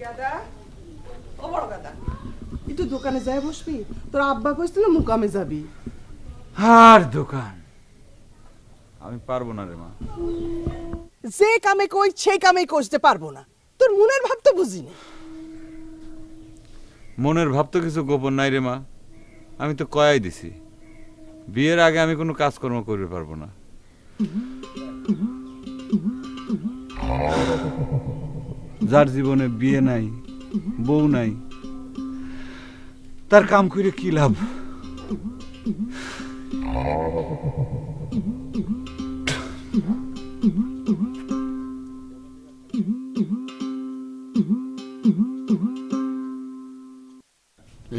গাদা ও বড় গাদা একটু দোকানে যাই বসবি, তোর আব্বা কইছিল মুকামে যাবি। আর দোকান আমি পারবো না রে মা। যে কামে কই সেই কামেই করতে পারবো না, তোর মনের ভাব তো বুঝিনি। মনের ভাব তো কিছু গোপন নাই রে মা, আমি তো কয়াই দিছি বিয়ের আগে আমি কোনো কাজকর্ম করতে পারবো না। যার জীবনে বিয়ে নাই বউ নাই তার কাম করে কি লাভ?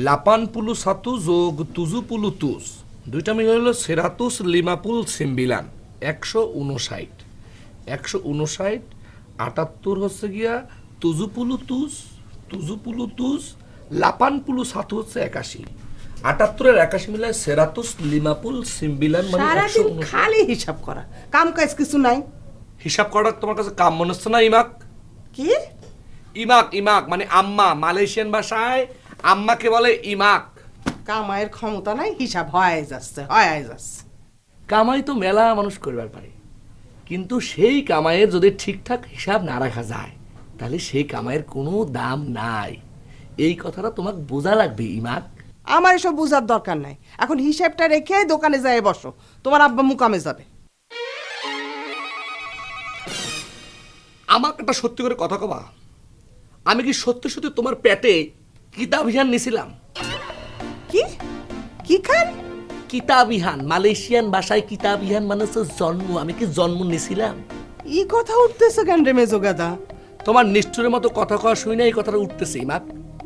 লাপানপুলু সাতু যোগ তুজুপুলু তুস দুইটা মিলে হলো সেরাতুস লিমাপুল সিম্বিলান 159 159 78 হচ্ছে গিয়া তুজুপুলু তুস লাপানপুলু সাতু হচ্ছে 81 78 এর 81 মিলে সেরাতুস লিমাপুল সিম্বিলান মানে সারাদিন 159। খালি হিসাব করা, কাম কাজ কিছু নাই। হিসাব করা তোমার কাছে কাম মনে হচ্ছে না ইমাক? কি ইমাক মানে আম্মা, মালয়েশিয়ান ভাষায় আম্মাকে বলে ইমাক। কামাইয়ের ক্ষমতা নাই, হিসাব হয়ে যাচ্ছে। কামাই তো মেলা মানুষ করবার পারে, কিন্তু সেই কামাইয়ের যদি ঠিকঠাক হিসাব না রাখা যায় তাহলে সেই কামাইয়ের কোনো দাম নাই। এই কথাটা তোমাকে বোঝা লাগবে ইমাক। আমার এসব বুঝার দরকার নাই, এখন হিসাবটা রেখে দোকানে যাই বসো, তোমার আব্বা মুকামে যাবে। আমাকে একটা সত্যি করে কথা কবা, আমি কি সত্যি সত্যি তোমার পেটে কিতাবিহান নিছিলাম? কি কি খান? কিতাবিহান মালয়েশিয়ান ভাষায় কিতাবিহান মানে হচ্ছে জন্ম। আমি কি জন্ম নিছিলাম? ই কথা উঠতেছে কেন রে মেজো গাদা? তোমার নিষ্ঠুরের মতো কথা কওয়া শুই না এই কথাটা উঠতেছে ইমাক।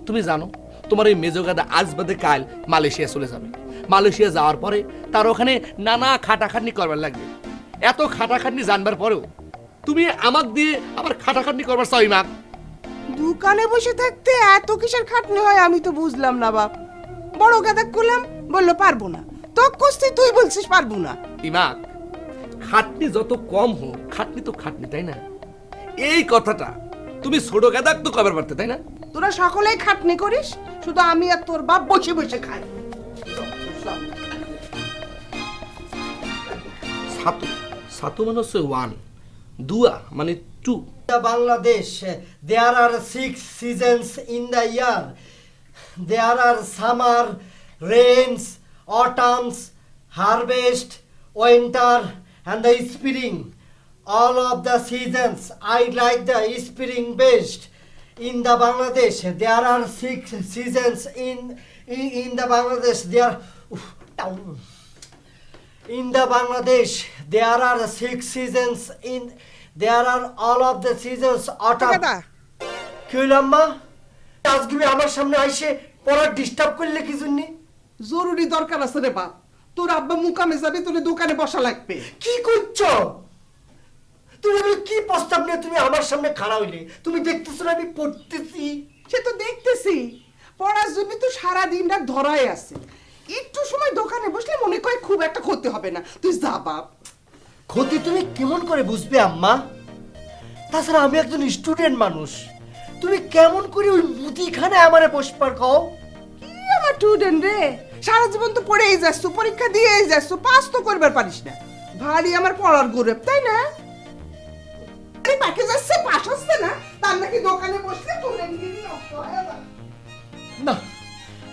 তুমি জানো তোমার এই মেজোগাদা আজ বাদে কাল মালয়েশিয়া চলে যাবে। মালয়েশিয়া যাওয়ার পরে তার ওখানে নানা খাটাখাটনি করবার লাগবে। এত খাটাখাটনি জানবার পরেও তুমি আমাক দিয়ে আবার খাটাখাটনি করবার চাও ইমাক? দোকানে বসে থাকতে এত কিসের খাটনি হয় আমি তো বুঝলাম না বাপ। বড় গাদা করলাম, বললো পারবো না। তো কস্তি তুই বলছিস পারবো না। ইমাক, খাটনি যত কম হোক খাটনি তো খাটনি, তাই না? এই কথাটা তুমি ছোট গাদাক তো কবার পারতে, তাই না? তোরা সকলেই খাটনি করিস, শুধু আমি আর তোর বাপ বসে বসে খাই। সাতু সাতু মানে হচ্ছে 1, দুয়া মানে 2। Bangladesh, there are 6 seasons in the year. There are summer, rains, autumns, harvest, winter, and the spring. All of the seasons, I like the spring best. In the Bangladesh, there are 6 seasons in the Bangladesh. In the Bangladesh, there are 6 seasons in. There are all of the seasons autumn. কি হইল আম্মা? আজকে আমার সামনে আইসে পড়া disturb করলে কি জন্য? জরুরি দরকার আছে রে বাপ, তোর আব্বা মুকামে যাবে, তোর দোকানে বসা লাগবে। কি করছো তুমি? কি প্রস্তাব নিয়ে তুমি আমার সামনে খাড়া হইলে? তুমি দেখতেছো না আমি পড়তেছি? সে তো দেখতেছি, পড়ার জন্য তো সারা দিন রাত ধরাই আছে। একটু সময় দোকানে বসলে মনে করে খুব একটা ক্ষতি হবে না, তুই যা বাপ। ক্ষতি তুমি কেমন করে বুঝবে আম্মা? তাছাড়া আমি একজন স্টুডেন্ট মানুষ। তুমি কেমন করে ওই মুদিখানে আমারে বসবার কও? কি আমার স্টুডেন্ট রে, সারা জীবন তো পড়েই যাচ্ছ, পরীক্ষা দিয়েই যাচ্ছ, পাস তো করবার পারিস না। ভারী আমার পড়ার গৌরব, তাই না? পাকে যাচ্ছে, পাস হচ্ছে না, তার নাকি দোকানে বসলে তোর নষ্ট হয়ে যাবে। না,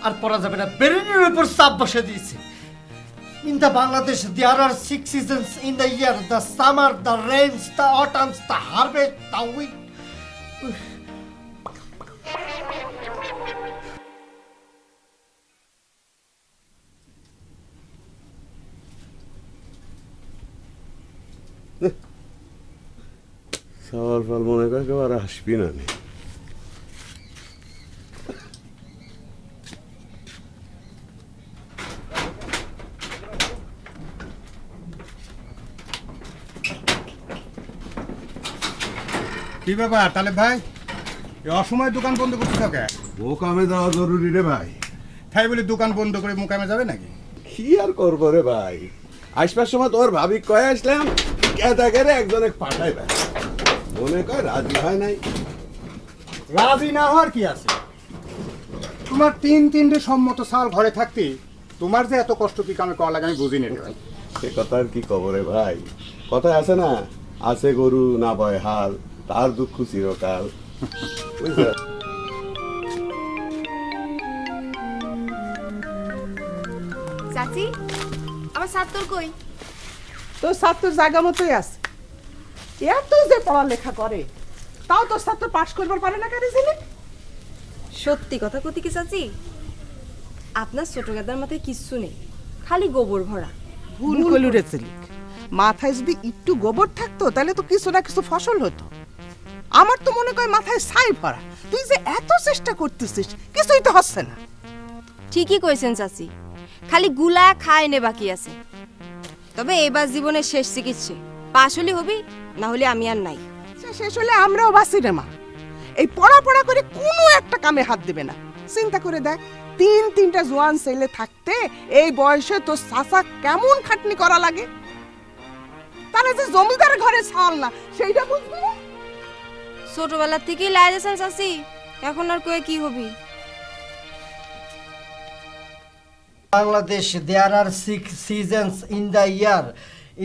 আর পড়া যাবে না, ব্রেনের উপর চাপ বসে দিয়েছে। In the Bangladesh, there are 6 seasons in the year: the summer, the rains, the autumns, the harvest, the winter. সওয়াল ফল মনে করে কেউ আর আসবি না। কি ব্যাপার তাহলে ভাই, এই অসময়ে দোকান বন্ধ করছিস কে? মোকামে যাওয়া জরুরি রে ভাই। তাই বলে দোকান বন্ধ করে মোকামে যাবে নাকি? কি আর করবো রে ভাই, আসবার সময় তোর ভাবি কয়ে আসলাম কেদা করে একজনে পাঠাই ভাই, মনে কয় রাজি হয় নাই। রাজি না হওয়ার কি আছে? তোমার তিনটে সম্মত সাল ঘরে থাকতে তোমার যে এত কষ্ট কি কামে করা লাগে আমি বুঝিনি রে ভাই। সে কথা আর কি খবরে ভাই, কথায় আছে না, আছে গরু না বয় হাল, তার দুঃখ চিরকাল। বুঝছো? চাচি আমার ছাত্র কই? তোর ছাত্র জায়গা মতোই আছে। এত যে পড়ালেখা করে তাও তোর ছাত্র পাশ করবার পারে না কেন জেনে? সত্যি কথা কতি কি চাচি, আপনার ছোট গাদার মাথায় কিচ্ছু নেই, খালি গোবর ভরা। ভুল করলু রে ছেলিক, মাথায় যদি একটু গোবর থাকতো তাহলে তো কিছু না কিছু ফসল হতো। আমার তো মনে হয় মাথায় ছাই ভরা। তুই যে এত চেষ্টা করতেছিস কিছুই তো হচ্ছে না। ঠিকই কইছেন চাচি, খালি গুলা খায় নে বাকি আছে। তবে এবার জীবনের শেষ চিকিৎসা, পাশ হলে হবি, না হলে আমি আর নাই। শেষ হলে আমরাও বাঁচি রে মা। এই পড়া পড়া করে কোনো একটা কামে হাত দেবে না। চিন্তা করে দেখ, তিনটা জোয়ান ছেলে থাকতে এই বয়সে তোর চাচা কেমন খাটনি করা লাগে। তারা যে জমিদার ঘরে ছাল না সেইটা বুঝবি না। ছোটবেলার থেকেই লাই দিয়েছেন চাচি, এখন আর কয়ে কি হবি? Bangladesh, there are 6 seasons in the year.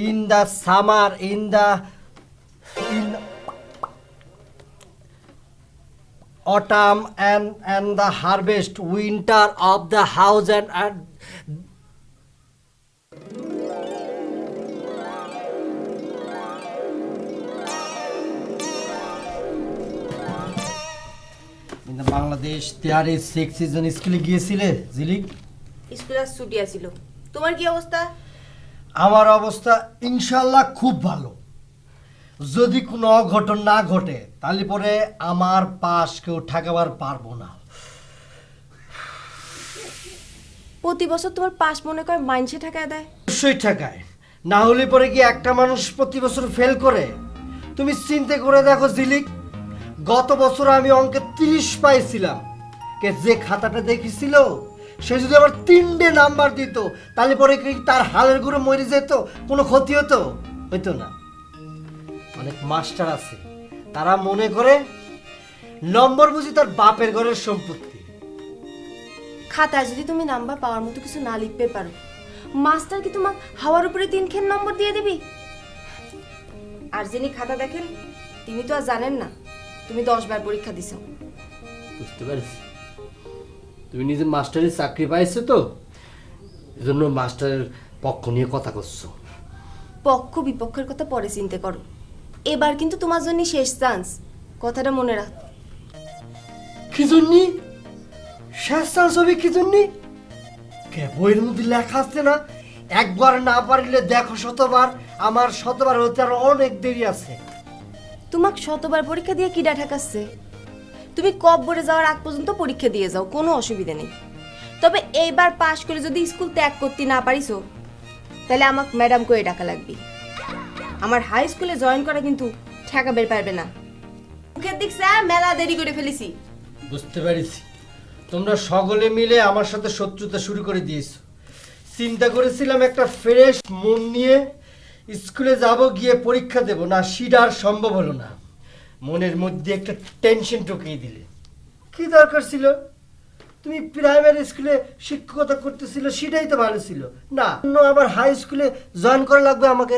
In the summer, in autumn and the harvest, winter of the house and in the Bangladesh there is 6 season. স্কুলে গিয়েছিলে জিলিক? স্কুলের ছুটি আছিল। তোমার কি অবস্থা? আমার অবস্থা ইনশাল্লাহ খুব ভালো। যদি কোনো অঘটন না ঘটে তাহলে পরে আমার পাশ কেউ ঠেকাবার পারবো না। প্রতি বছর তোমার পাশ মনে করে মাইনসে ঠেকায় দেয়। অবশ্যই ঠেকায়, না হলে পরে কি একটা মানুষ প্রতি বছর ফেল করে? তুমি চিন্তা করে দেখো জিলিক, গত বছর আমি অঙ্কে 30 পাইছিলাম, কে যে খাতাটা দেখেছিল সে যদি আবার 3টে নাম্বার দিত তাহলে পরে কি তার হালের গুঁড়ো মরে যেত? কোনো ক্ষতি হতো? হইতো না। অনেক মাস্টার আছে তারা মনে করে নম্বর বুঝি তার বাপের ঘরের সম্পত্তি। খাতায় যদি তুমি নাম্বার পাওয়ার মতো কিছু না লিখতে পারো, মাস্টার কি তোমার হাওয়ার উপরে 3 নম্বর দিয়ে দিবি? আর যিনি খাতা দেখেন তিনি তো আর জানেন না তুমি 10 বার পরীক্ষা দিছো। বুঝতে পারছি, তুমি নিজে মাস্টারের চাকরি পাইছো তো এজন্য মাস্টারের পক্ষ নিয়ে কথা করছো। পক্ষ বিপক্ষের কথা পরে চিন্তা করো, এবার কিন্তু তোমার জন্য শেষ চান্স, কথাটা মনে রাখ। কি জন্যি শেষ চান্স হবে? কি জন্যি? কে বইয়ের মধ্যে লেখা আছে না, একবার না পারলে দেখো শতবার। আমার শতবার হতে আর অনেক দেরি আছে। তোমাকে শতবার পরীক্ষা দিয়ে কিডা ঠেকাচ্ছে? তুমি কব্বরে যাওয়ার আগ পর্যন্ত পরীক্ষা দিয়ে যাও, কোনো অসুবিধা নেই। তবে এইবার পাশ করে যদি স্কুল ত্যাগ করতে না পারিছো তাহলে আমাকে ম্যাডাম করে ডাকা লাগবে। আমার হাই স্কুলে জয়েন করা কিন্তু ঠেকা বের পারবে না। মুখের দিক স্যার মেলা দেরি করে ফেলেছি। বুঝতে পেরেছি, তোমরা সকলে মিলে আমার সাথে শত্রুতা শুরু করে দিয়েছো। চিন্তা করেছিলাম একটা ফ্রেশ মন নিয়ে স্কুলে যাব, গিয়ে পরীক্ষা দেব, না সেটা আর সম্ভব হলো না। মনের মধ্যে একটা টেনশন ঢুকিয়ে দিলে। কি দরকার ছিল? তুমি প্রাইমারি স্কুলে শিক্ষকতা করতেছিল, সেটাই তো ভালো ছিল না? আবার হাই স্কুলে জয়েন করা লাগবে আমাকে?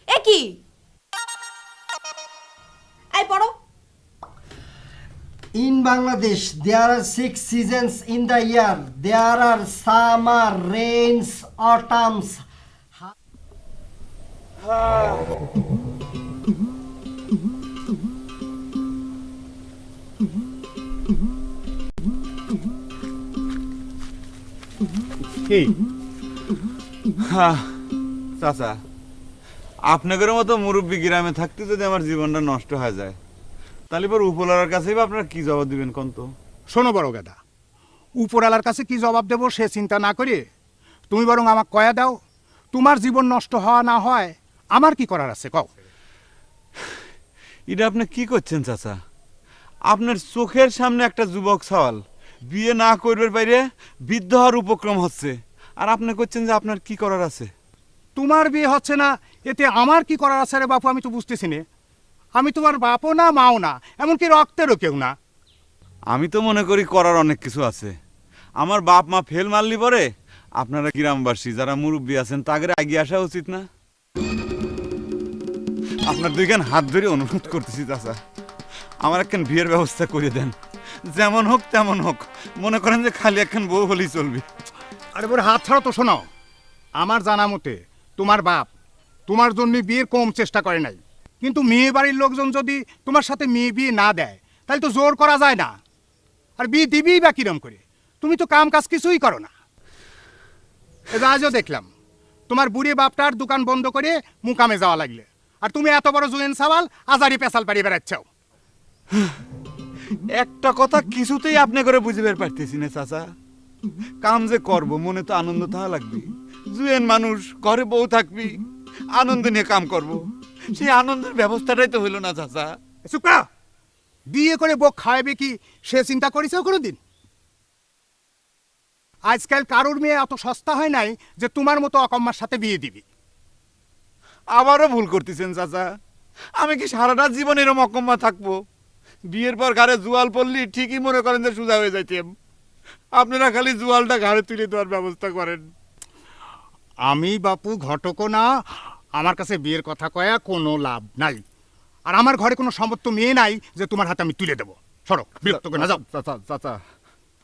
এ কি এই পড়ো। In Bangladesh, there are 6 seasons in the year. There are summer, rains, autumns. কি চাচা, আপনাদের মতো মুরব্বী গ্রামে থাকতে যদি আমার জীবনটা নষ্ট হয়ে যায় তাহলে পর উপলার কাছেই বা আপনারা কি জবাব দিবেন কোন তো? শোনো বড় গাদা, উপরওয়ালার কাছে কি জবাব দেবো সে চিন্তা না করে তুমি বরং আমাকে কয়া দাও, তোমার জীবন নষ্ট হওয়া না হয় আমার কি করার আছে কও? এটা আপনি কি করছেন চাচা? আপনার চোখের সামনে একটা যুবক সওয়াল বিয়ে না করবার বাইরে বৃদ্ধ হওয়ার উপক্রম হচ্ছে, আর আপনি করছেন যে আপনার কি করার আছে? তোমার বিয়ে হচ্ছে না, এতে আমার কি করার আছে রে বাপু, আমি তো বুঝতেছি না। আমি তোমার বাপও না, মাও না, এমনকি রক্তেরও কেউ না। আমি তো মনে করি করার অনেক কিছু আছে। আমার বাপ মা ফেল মারলি পরে আপনারা গ্রামবাসী যারা মুরব্বী আছেন তাদের এগিয়ে আসা উচিত না? আপনার দুইখান হাত ধরে অনুরোধ করতেছি চাচা, আমার একখান বিয়ের ব্যবস্থা করে দেন। যেমন হোক তেমন হোক, মনে করেন যে খালি একখান বউ হলেই চলবে। আরে বড় হাত ছাড়া তো শোনো, আমার জানা মতে তোমার বাপ তোমার জন্য বিয়ের কম চেষ্টা করে নাই, কিন্তু মেয়ে বাড়ির লোকজন যদি তোমার সাথে মেয়ে বিয়ে না দেয় তাহলে তো জোর করা যায় না। আর বিয়ে দিবিই বা কিরম করে? তুমি তো কাম কাজ কিছুই করো না। আজও দেখলাম তোমার বুড়ি বাপটার দোকান বন্ধ করে মুকামে যাওয়া লাগলে, আর তুমি এত বড় জুয়েন সাওয়াল আজারি পেশাল পাড়ি বেড়াচ্ছাও। একটা কথা কিছুতেই আপনি করে বুঝিবার পারতেছি না চাচা, কাম যে করব মনে তো আনন্দ তাহা লাগবে। জুয়েন মানুষ, ঘরে বউ থাকবি, আনন্দ নিয়ে কাম করব, সেই আনন্দের ব্যবস্থাটাই তো হইল না চাচা। সুকা, বিয়ে করে বউ খাওয়াবে কি সে চিন্তা করেছ কোনোদিন? আজকাল কারোর মেয়ে এত সস্তা হয় নাই যে তোমার মতো অকম্মার সাথে বিয়ে দিবি। আবারও ভুল করতেছেন চাচা, আমি কি সারাটা জীবন এরম অকম্মা থাকবো? বিয়ের পর ঘরে জুয়াল পড়লি ঠিকই মনে করেন যে সোজা হয়ে যাইতেম। আপনারা খালি জুয়ালটা ঘাড়ে তুলে দেওয়ার ব্যবস্থা করেন। আমি বাপু ঘটকও না, আমার কাছে বিয়ের কথা কয়া কোনো লাভ নাই। আর আমার ঘরে কোনো সমর্থ মেয়ে নাই যে তোমার হাতে আমি তুলে দেবো। সরো, বিরক্ত করে না, যাও। চাচা চাচা,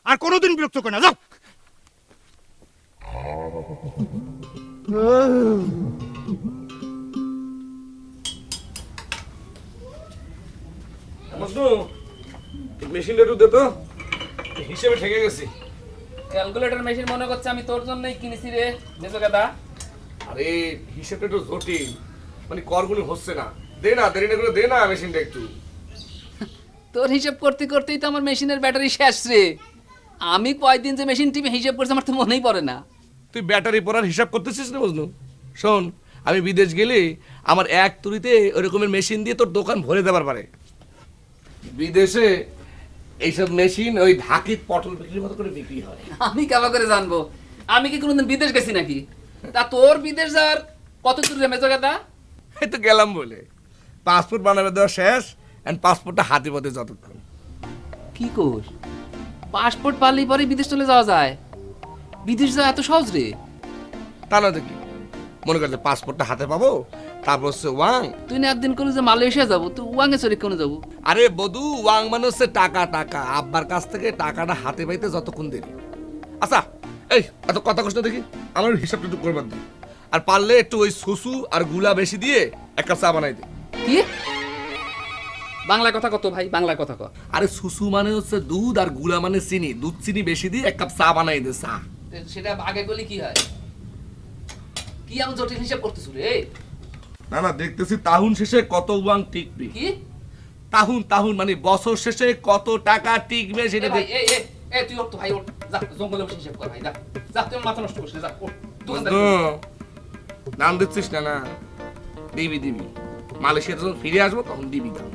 আর কোনোদিন বিরক্ত করে না, যাও। মেশিনটা একটু দে তো, হিসেবে ঠেকে গেছি। ক্যালকুলেটর মেশিন মনে করছে আমি তোর জন্যই কিনেছি রে মেজো গাদা। আরে হিসেবটা একটু জটিল, মানে করগুলো হচ্ছে না। দে না, দেরি না করে দে না মেশিনটা একটু। তোর হিসাব করতে করতেই তো আমার মেশিনের ব্যাটারি শেষ রে। আমি কয়দিন যে মেশিন টিপে হিসাব করছি আমার তো মনেই পড়ে না। তুই ব্যাটারি পড়ার হিসাব করতেছিস না বুঝলো? শোন, আমি বিদেশ গেলে আমার এক তুড়িতে ওরকমের মেশিন দিয়ে তোর দোকান ভরে দেবার পারে। বিদেশে এইসব মেশিন ওই ঢাকির পটল বিক্রির মতো করে বিক্রি হয়। আমি কেমন করে জানবো? আমি কি কোনোদিন বিদেশ গেছি নাকি? তা তোর বিদেশ যাওয়ার কত দূর রে মেজো গাদা? এই তো গেলাম বলে, পাসপোর্ট বানাবে দেওয়া শেষ, এন্ড পাসপোর্টটা হাতে পথে যতক্ষণ। কি কোস? পাসপোর্ট পারলেই পরে বিদেশ চলে যাওয়া যায়? বিদেশ যাওয়া এত সহজ রে? তা না দেখি, মনে করছে পাসপোর্টটা হাতে পাবো, তারপর হচ্ছে ওয়াং। তুই না একদিন করে যে মালয়েশিয়া যাবো, তুই ওয়াংয়ে চলে কেন যাবো? আরে বধু, ওয়াং মানে হচ্ছে টাকা। টাকা আব্বার কাছ থেকে টাকাটা হাতে পাইতে যতক্ষণ দেরি। আচ্ছা, এই এত কথা কষ্ট দেখি, আমার হিসাবটা একটু করবার দিই। আর পারলে একটু ওই সুসু আর গুলা বেশি দিয়ে এক কাপ চা বানাই দে। কি বাংলা কথা কত ভাই? বাংলা কথা কত? আরে সুসু মানে হচ্ছে দুধ আর গুলা মানে চিনি, দুধ চিনি বেশি দিয়ে এক কাপ চা বানাই দে। চা সেটা আগে গলি কি হয়? কি আমি জটিল হিসাব করতেছ রে? না না, দেখতেছি তাহুন শেষে কত ওয়াং টিকবে। কি তাহুন? তাহুন মানে বছর শেষে কত টাকা টিকবে সেটা দেখ। এই তুই ওঠ তো ভাই, ওঠ যা, জঙ্গলে বসে হিসাব কর ভাই, যা যা, তুই মাথা নষ্ট করিস না, যা ওঠ। নাম দিচ্ছিস না? না দিবি দিবি, মালয়েশিয়া যখন ফিরে আসবো তখন দিবি দাম।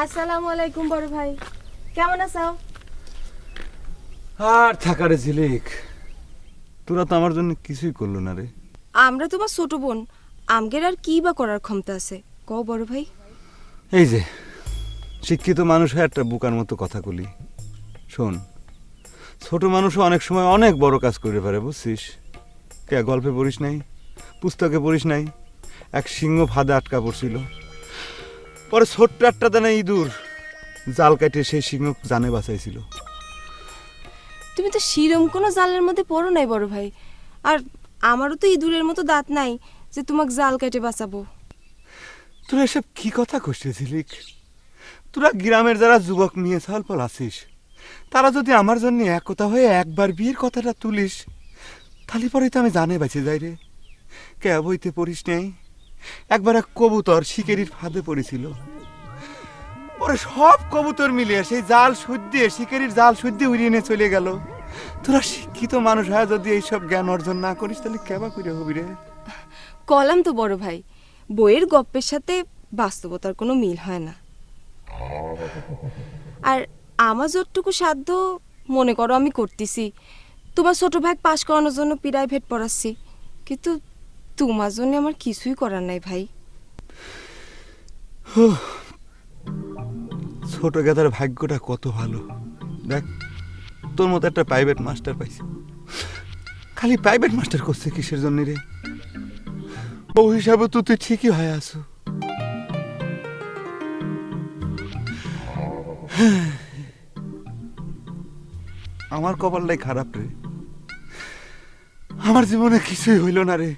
আসসালামু আলাইকুম বড় ভাই, কেমন আছো? আর থাকারে ঝিলিক, তোরা তো আমার জন্য কিছুই করলো না রে। আমরা তোমার ছোট বোন, আমগের আর কি বা করার ক্ষমতা আছে কও বড় ভাই? এই যে শিক্ষিত মানুষ হয়ে একটা বুকার মতো কথা কলি। শোন, ছোট মানুষও অনেক সময় অনেক বড় কাজ করে পারে, বুঝছিস? কে গল্পে পড়িস নাই, পুস্তকে পড়িস নাই? এক সিংহ ফাঁদে আটকা পড়ছিল, পরে ছোট্ট একটা দানা ইঁদুর জাল কাটে সেই সিংহ জানে বাঁচাইছিল। তুমি তো শিরম কোনো জালের মধ্যে পড়ো নাই বড় ভাই, আর আমারও তো ইঁদুরের মতো দাঁত নাই যে তোমাকে জাল কেটে বাঁচাবো। তোরা এসব কি কথা কষতেছিলি? তোরা গ্রামের যারা যুবক নিয়ে সালপল আছিস, তারা যদি আমার জন্য একতা হয়ে একবার বিয়ের কথাটা তুলিস, তাহলে পরে তো আমি জানে বাঁচে যাই রে। কে বইতে পড়িস নেই? একবার এক কবুতর শিকারির ফাঁদে পড়েছিল, পরে সব কবুতর মিলিয়ে সেই জাল শুদ্ধে শিকারির জাল শুদ্ধে উড়িয়ে নিয়ে চলে গেল। তোরা শিক্ষিত মানুষ হয় যদি এইসব জ্ঞান অর্জন না করিস তাহলে কেবা করে হবি রে? কলাম তো বড় ভাই, বইয়ের গপ্পের সাথে বাস্তবতার কোনো মিল হয় না। আর আমার যতটুকু সাধ্য মনে করো আমি করতেছি। তোমার ছোট ভাই পাশ করানোর জন্য প্রাইভেট পড়াচ্ছি, কিন্তু তোমার জন্য আমার কিছুই করার নাই ভাই। ছোট গেদার ভাগ্যটা কত ভালো, দেখ তোর মতো একটা প্রাইভেট মাস্টার পাইছে। খালি প্রাইভেট মাস্টার করছে কিসের জন্য রে? ও হিসাবে তো তুই ঠিকই হয়ে আছো। আমার কপালটাই খারাপ রে, আমার জীবনে কিছুই হইল না রে।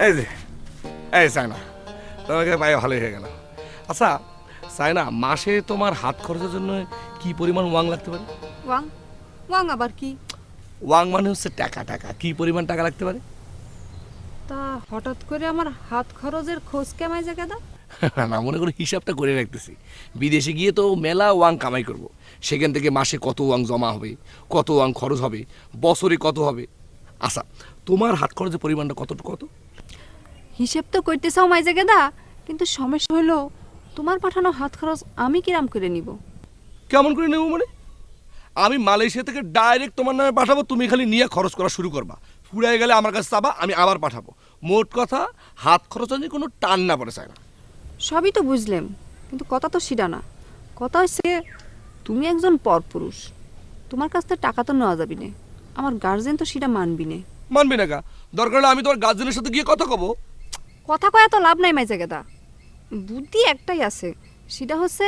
এই যে এই সাইনা, তোমাকে পায়ে ভালোই হয়ে গেল। আচ্ছা সাইনা, মাসে তোমার হাত খরচের জন্য কি পরিমাণ ওয়াং লাগতে পারে? ওয়াং? ওয়াং আবার কি? ওয়াং মানে হচ্ছে টাকা। টাকা কি পরিমাণ টাকা লাগতে পারে? তা হঠাৎ করে আমার হাত খরচের খোঁজ কেমাই যায় কেদা? না, মনে করে হিসাবটা করে রাখতেছি। বিদেশে গিয়ে তো মেলা ওয়াং কামাই করব, সেখান থেকে মাসে কত ওয়াং জমা হবে, কত ওয়াং খরচ হবে, বছরে কত হবে। আচ্ছা তোমার হাত খরচের পরিমাণটা কতটুকু? কত হিসেব তো করতে চাও মাইজে কেদা, কিন্তু সমস্যা হলো তোমার পাঠানো হাত খরচ আমি কিরাম করে নিব? কেমন করে নেব মানে? আমি মালয়েশিয়া থেকে ডাইরেক্ট তোমার নামে পাঠাবো, তুমি খালি নিয়ে খরচ করা শুরু করবা। ফুরাই গেলে আমার কাছে চাবা, আমি আবার পাঠাবো। মোট কথা হাত খরচ নিয়ে কোনো টান না পড়ে চায় না। সবই তো বুঝলাম, কিন্তু কথা তো সেটা না। কথা হচ্ছে তুমি একজন পরপুরুষ, তোমার কাছ থেকে টাকা তো নেওয়া যাবি না। আমার গার্জেন তো সেটা মানবি না। মানবি না কা? দরকার হলে আমি তোমার গার্জেনের সাথে গিয়ে কথা কব। কথা কয়া তো লাভ নাই মাইজা গেদা, বুদ্ধি একটাই আছে, সেটা হচ্ছে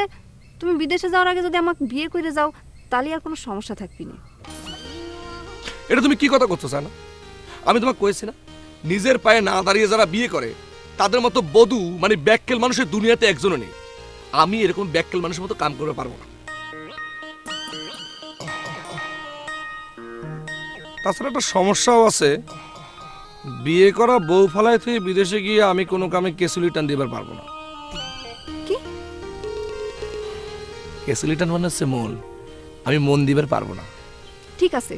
তুমি বিদেশে যাওয়ার আগে যদি আমাকে বিয়ে করে যাও তাহলে আর কোনো সমস্যা থাকবি না। এটা তুমি কি কথা করছো চায় না? আমি তোমাকে কয়েছি না, নিজের পায়ে না দাঁড়িয়ে যারা বিয়ে করে তাদের মতো বধূ মানে ব্যাককেল মানুষের দুনিয়াতে একজনও নেই। আমি এরকম ব্যাককেল মানুষের মতো কাম করতে পারবো না। তাছাড়া একটা সমস্যাও আছে, বিয়ে করা বউ ফালায় থেকে বিদেশে গিয়ে আমি কোনো কামে কেসুলি টান দিবার পারবো না। কি কেসুলি টান মানে হচ্ছে মন, আমি মন দিবার পারবো না। ঠিক আছে,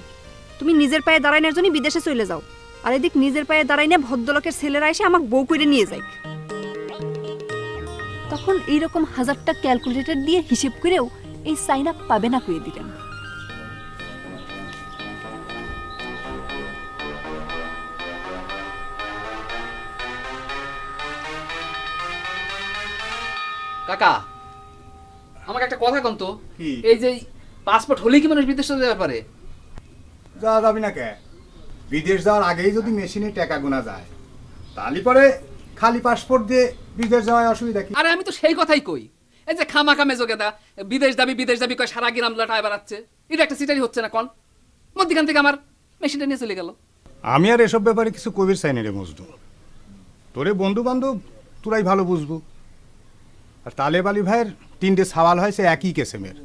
তুমি নিজের পায়ে দাঁড়ানোর জন্য বিদেশে চলে যাও, আর এদিক নিজের পায়ে দাঁড়াইনে ভদ্রলোকের ছেলেরা এসে আমাকে বউ করে নিয়ে যায়। তখন এইরকম হাজারটা ক্যালকুলেটর দিয়ে হিসেব করেও এই সাইন আপ পাবে না করে দিলেন। কাকা আমাকে একটা কথা কন তো, এই যে পাসপোর্ট হলেই কি মানুষ বিদেশে যেতে পারে? যাওয়া যাবি না কে? বিদেশ যাওয়ার আগেই যদি মেশিনে টাকা গোনা যায় তাহলে পরে খালি পাসপোর্ট দিয়ে বিদেশ যাওয়ার অসুবিধা কি? আরে আমি তো সেই কথাই কই, এই যে খামাখা মেজোগেদা বিদেশ যাবি কয় সারা গ্রাম লাটায় বেড়াচ্ছে, এটা একটা সিটারি হচ্ছে না কোন? মধ্যখান থেকে আমার মেশিনটা নিয়ে চলে গেল। আমি আর এসব ব্যাপারে কিছু কবির চাই না রে মজদু। তোরে বন্ধু বান্ধব তোরাই ভালো বুঝবো। আর তালেব আলী ভাইয়ের 3টে সওয়াল হয়েছে একই কেসেমের।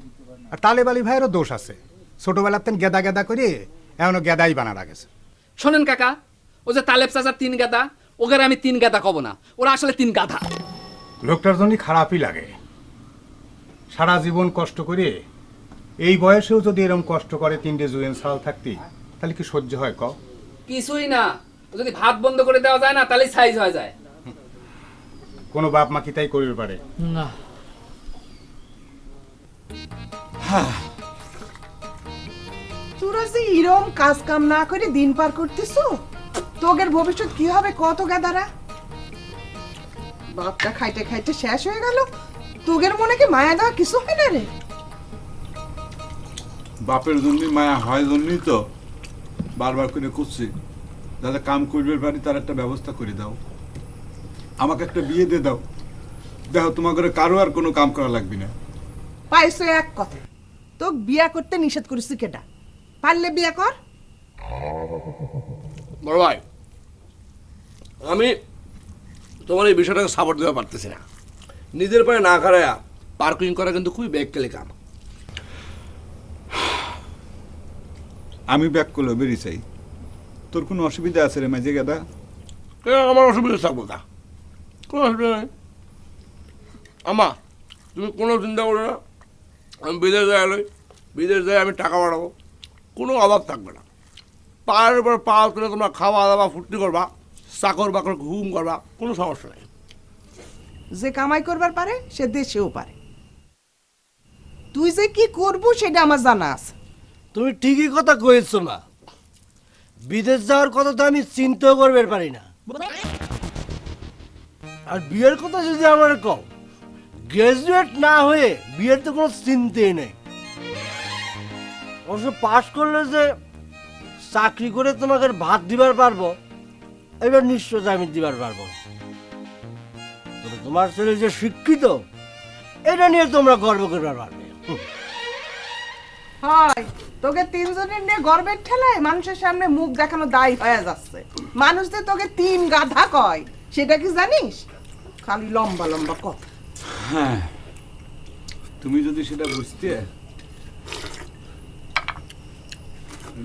আর তালেব আলী ভাইয়েরও দোষ আছে, ছোটবেলার তেন গেদা গেদা করে এখনো গেদাই বানা রাখেছে। শোনেন কাকা, ও যে তালেব চাচার 3 গাদা, ওকে আমি 3 গাদা কব না, ওরা আসলে 3 গাধা। লোকটার জন্য খারাপই লাগে, সারা জীবন কষ্ট করে এই বয়সেও যদি এরকম কষ্ট করে 3টে জুয়েন সাল থাকতি তাহলে কি সহ্য হয় ক? কিছুই না, যদি ভাত বন্ধ করে দেওয়া যায় না তাহলে সাইজ হয়ে যায়। কোনো বাপ মা কি তাই করতে পারে? না তোরা যে এরম কাজ কাম না করে দিন পার করতেছো, তোগের ভবিষ্যৎ কি হবে কত গাদারা? বাপটা খাইতে খাইতে শেষ হয়ে গেল, তোগের মনে কি মায়া দেওয়া কিছু হয় না রে? বাপের জন্য মায়া হয় জন্যই তো বারবার করে করছি, যাতে কাম করবে পারি তার একটা ব্যবস্থা করে দাও, আমাকে একটা বিয়ে দিয়ে দাও। দেখো তোমার ঘরে কারো আর কোনো কাম করা লাগবে না। পাইছো এক কথা, তোক বিয়া করতে নিষেধ করেছি কেটা? পারলে বিয়া কর। বড় ভাই, আমি তোমার এই বিষয়টাকে সাপোর্ট দেওয়া পারতেছি না। নিজের পায়ে না খাড়ায়া পার্কিং করা কিন্তু খুবই ব্যাককেলে কাম। আমি ব্যাক করলে বেরিয়ে চাই, তোর কোনো অসুবিধা আছে রে মাঝে গাদা? আমার অসুবিধা থাকবো না, কোনো অসুবিধা নেই। আমা তুমি কোনো চিন্তা করো না, আমি বিদেশ যাই, বিদেশ যাই আমি টাকা বাড়াবো, কোনো অভাব থাকবে না। পায়ের উপর পা তুলে তোমরা খাওয়া দাওয়া ফুর্তি করবা, চাকর বাকর ঘুম করবা, কোনো সমস্যা নেই। যে কামাই করবার পারে সে দেশেও পারে। তুই যে কি করবো সেটা আমার জানা আছে। তুমি ঠিকই কথা কয়েছো না, বিদেশ যাওয়ার কথা তো আমি চিন্তাও করবে পারি না। আর বিয়ের কথা যদি আমার কও, গ্রাজুয়েট না হয়ে বিয়ের তো কোনো চিন্তাই নেই। অবশ্য পাশ করলে যে চাকরি করে তোমাকে ভাত দিবার পারবো, এবার নিশ্চয় আমি দিবার পারবো। তবে তোমার ছেলে যে শিক্ষিত, এটা নিয়ে তোমরা গর্ব করবার পারবে। হয় তোকে তিনজনের নিয়ে গর্বের ঠেলায় মানুষের সামনে মুখ দেখানো দায় হয়ে যাচ্ছে। মানুষ যে তোকে তিন গাধা কয় সেটা কি জানিস? খালি লম্বা লম্বা কথা। হ্যাঁ, তুমি যদি সেটা বুঝতে,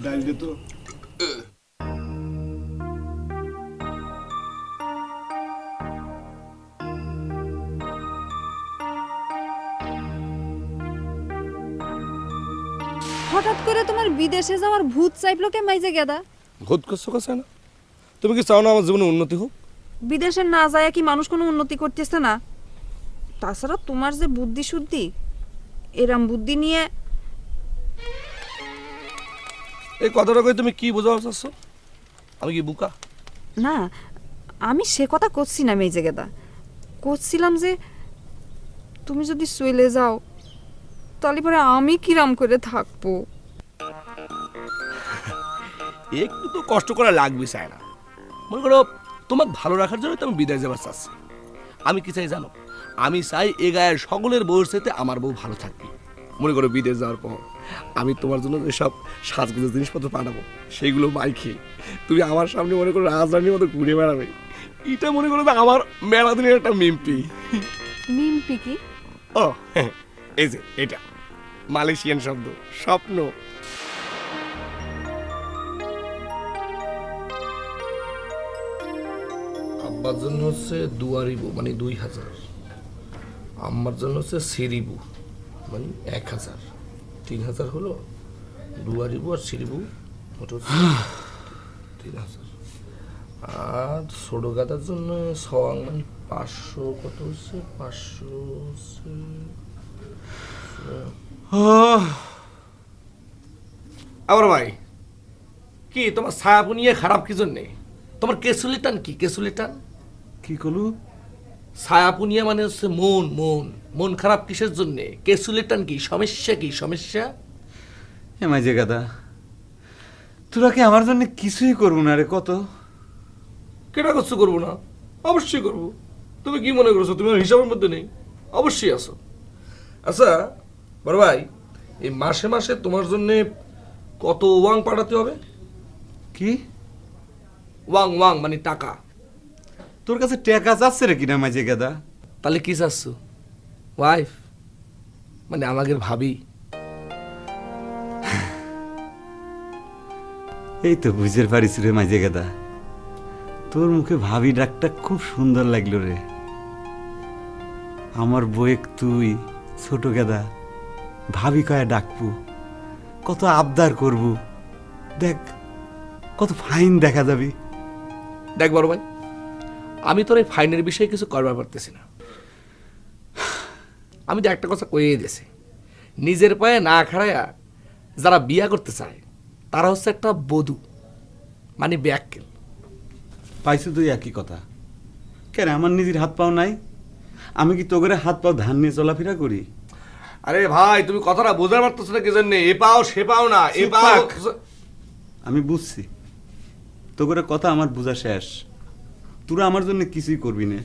ডাল দে তো। হঠাৎ করে তোমার বিদেশে যাওয়ার ভূত চাইপলো কে মাইজে গেদা? ভূত করছো কাছে না? তুমি কি চাও না আমার জীবনে উন্নতি হোক? বিদেশে না যায় কি মানুষ কোনো উন্নতি করতেছে না? তাছাড়া তোমার যে বুদ্ধি শুদ্ধি, এরম বুদ্ধি নিয়ে এই কথাটা কই তুমি কি বোঝাতে চাচ্ছ? আমি কি বুকা? না, আমি সে কথা করছি না মেজে গেদা। করছিলাম যে তুমি যদি চলে যাও তাহলে পরে আমি কিরাম করে থাকবো। একটু তো কষ্ট করা লাগবে চাই না। মনে করো তোমাকে ভালো রাখার জন্য তো আমি বিদেশ যাবার চাচ্ছি। আমি কি চাই জানো? আমি চাই এ গায়ের সকলের বউর সাথে আমার বউ ভালো থাকবে। মনে করো বিদেশ যাওয়ার পর আমি তোমার জন্য যেসব সাজগোজের জিনিসপত্র পাঠাবো সেইগুলো মাইকে তুমি আমার সামনে মনে করো রাজধানীর মতো ঘুরে বেড়াবে। এটা মনে করো আমার মেলা দিনের একটা মিম্পি। মিম্পি কি? ও হ্যাঁ, এই যে এটা মালয়েশিয়ান শব্দ স্বপ্ন। আব্বার জন্য হচ্ছে দুয়ারিবু মানে 2000, আম্মার জন্য হচ্ছে সিরিবু মানে 1000, 3000 হলো দুয়ারিবু আর সিরিবু ওটা হচ্ছে 3000। আর ছোট গাদার জন্য সওয়াং মানে 500, কত হচ্ছে 500 হচ্ছে। আবার ভাই কি তোমার ছায়াপু নিয়ে খারাপ কি জন্যে? তোমার কেসুলিটান কি? কেসুলিটান কি করলু? ছায়াপু নিয়ে মানে হচ্ছে মন মন মন খারাপ কিসের জন্যে? কেসুলিটান কি? সমস্যা কি? সমস্যা এমাই যে গাদা, তোরা কি আমার জন্য কিছুই করবো না রে? কত কেটা করছো? করবো না? অবশ্যই করবো। তুমি কি মনে করছো তুমি হিসাবের মধ্যে নেই? অবশ্যই আছো। আচ্ছা বড় ভাই, এই মাসে মাসে তোমার জন্য কত ওয়াং পাঠাতে হবে? কি ওয়াং ওয়াং মানে টাকা। তোর কাছে টাকা যাচ্ছে রে কিনা মাঝে গাদা? তাহলে কি চাচ্ছ? ওয়াইফ মানে আমাদের ভাবি? এই তো বুঝতে পারিস রে মাঝে গাদা, তোর মুখে ভাবি ডাকটা খুব সুন্দর লাগলো রে। আমার বয়েক তুই ছোট গেদা ভাবি কয়ে ডাকবু, কত আবদার করবু, দেখ কত ফাইন দেখা যাবি। দেখ বড় ভাই, আমি তোর এই ফাইনের বিষয়ে কিছু করবার পারতেছি না। আমি তো একটা কথা কয়ে দিয়েছি, নিজের পায়ে না খাড়াইয়া যারা বিয়া করতে চায় তারা হচ্ছে একটা বধূ মানে ব্যাককেল। পাইছো তুই একই কথা। কেন আমার নিজের হাত পাও নাই? আমি কি তোগরে হাত পাও ধান নিয়ে চলাফেরা করি? আরে ভাই তুমি কথাটা বোঝার পারতেছ না কি জন্যে? এ পাও সে পাও না, এ পাও। আমি বুঝছি তোগরে কথা আমার বোঝা শেষ। তোরা আমার জন্য কিছুই করবি না।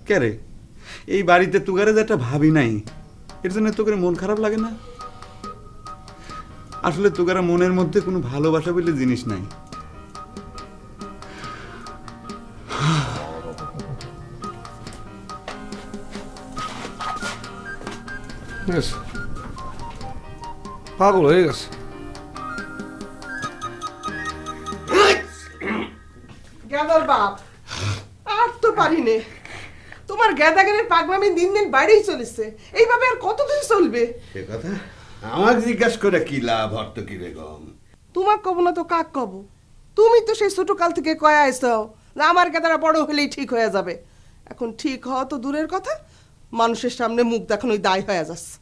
কে রে, এই বাড়িতে তুগারে যে একটা ভাবি নাই, এর জন্য তোকে মন খারাপ লাগে না? আসলে তোগারা মনের মধ্যে কোনো ভালোবাসা বলে জিনিস নাই। পাগল হয়ে গেছে। গেদার বাপ, আর তো পারি নে। তোমার গেদাগের পাগলামি দিন দিন বাড়েই চলেছে, এইভাবে আর কতদিন চলবে? সে কথা আমাকে জিজ্ঞাসা করে কি লাভ হর্তকি বেগম? তোমার কব না তো কাক কব? তুমি তো সেই ছোট কাল থেকে কয়া আইসাও যে আমার গেদারা বড় হলেই ঠিক হয়ে যাবে। এখন ঠিক হওয়া তো দূরের কথা, মানুষের সামনে মুখ দেখানোই দায় হয়ে যাচ্ছে।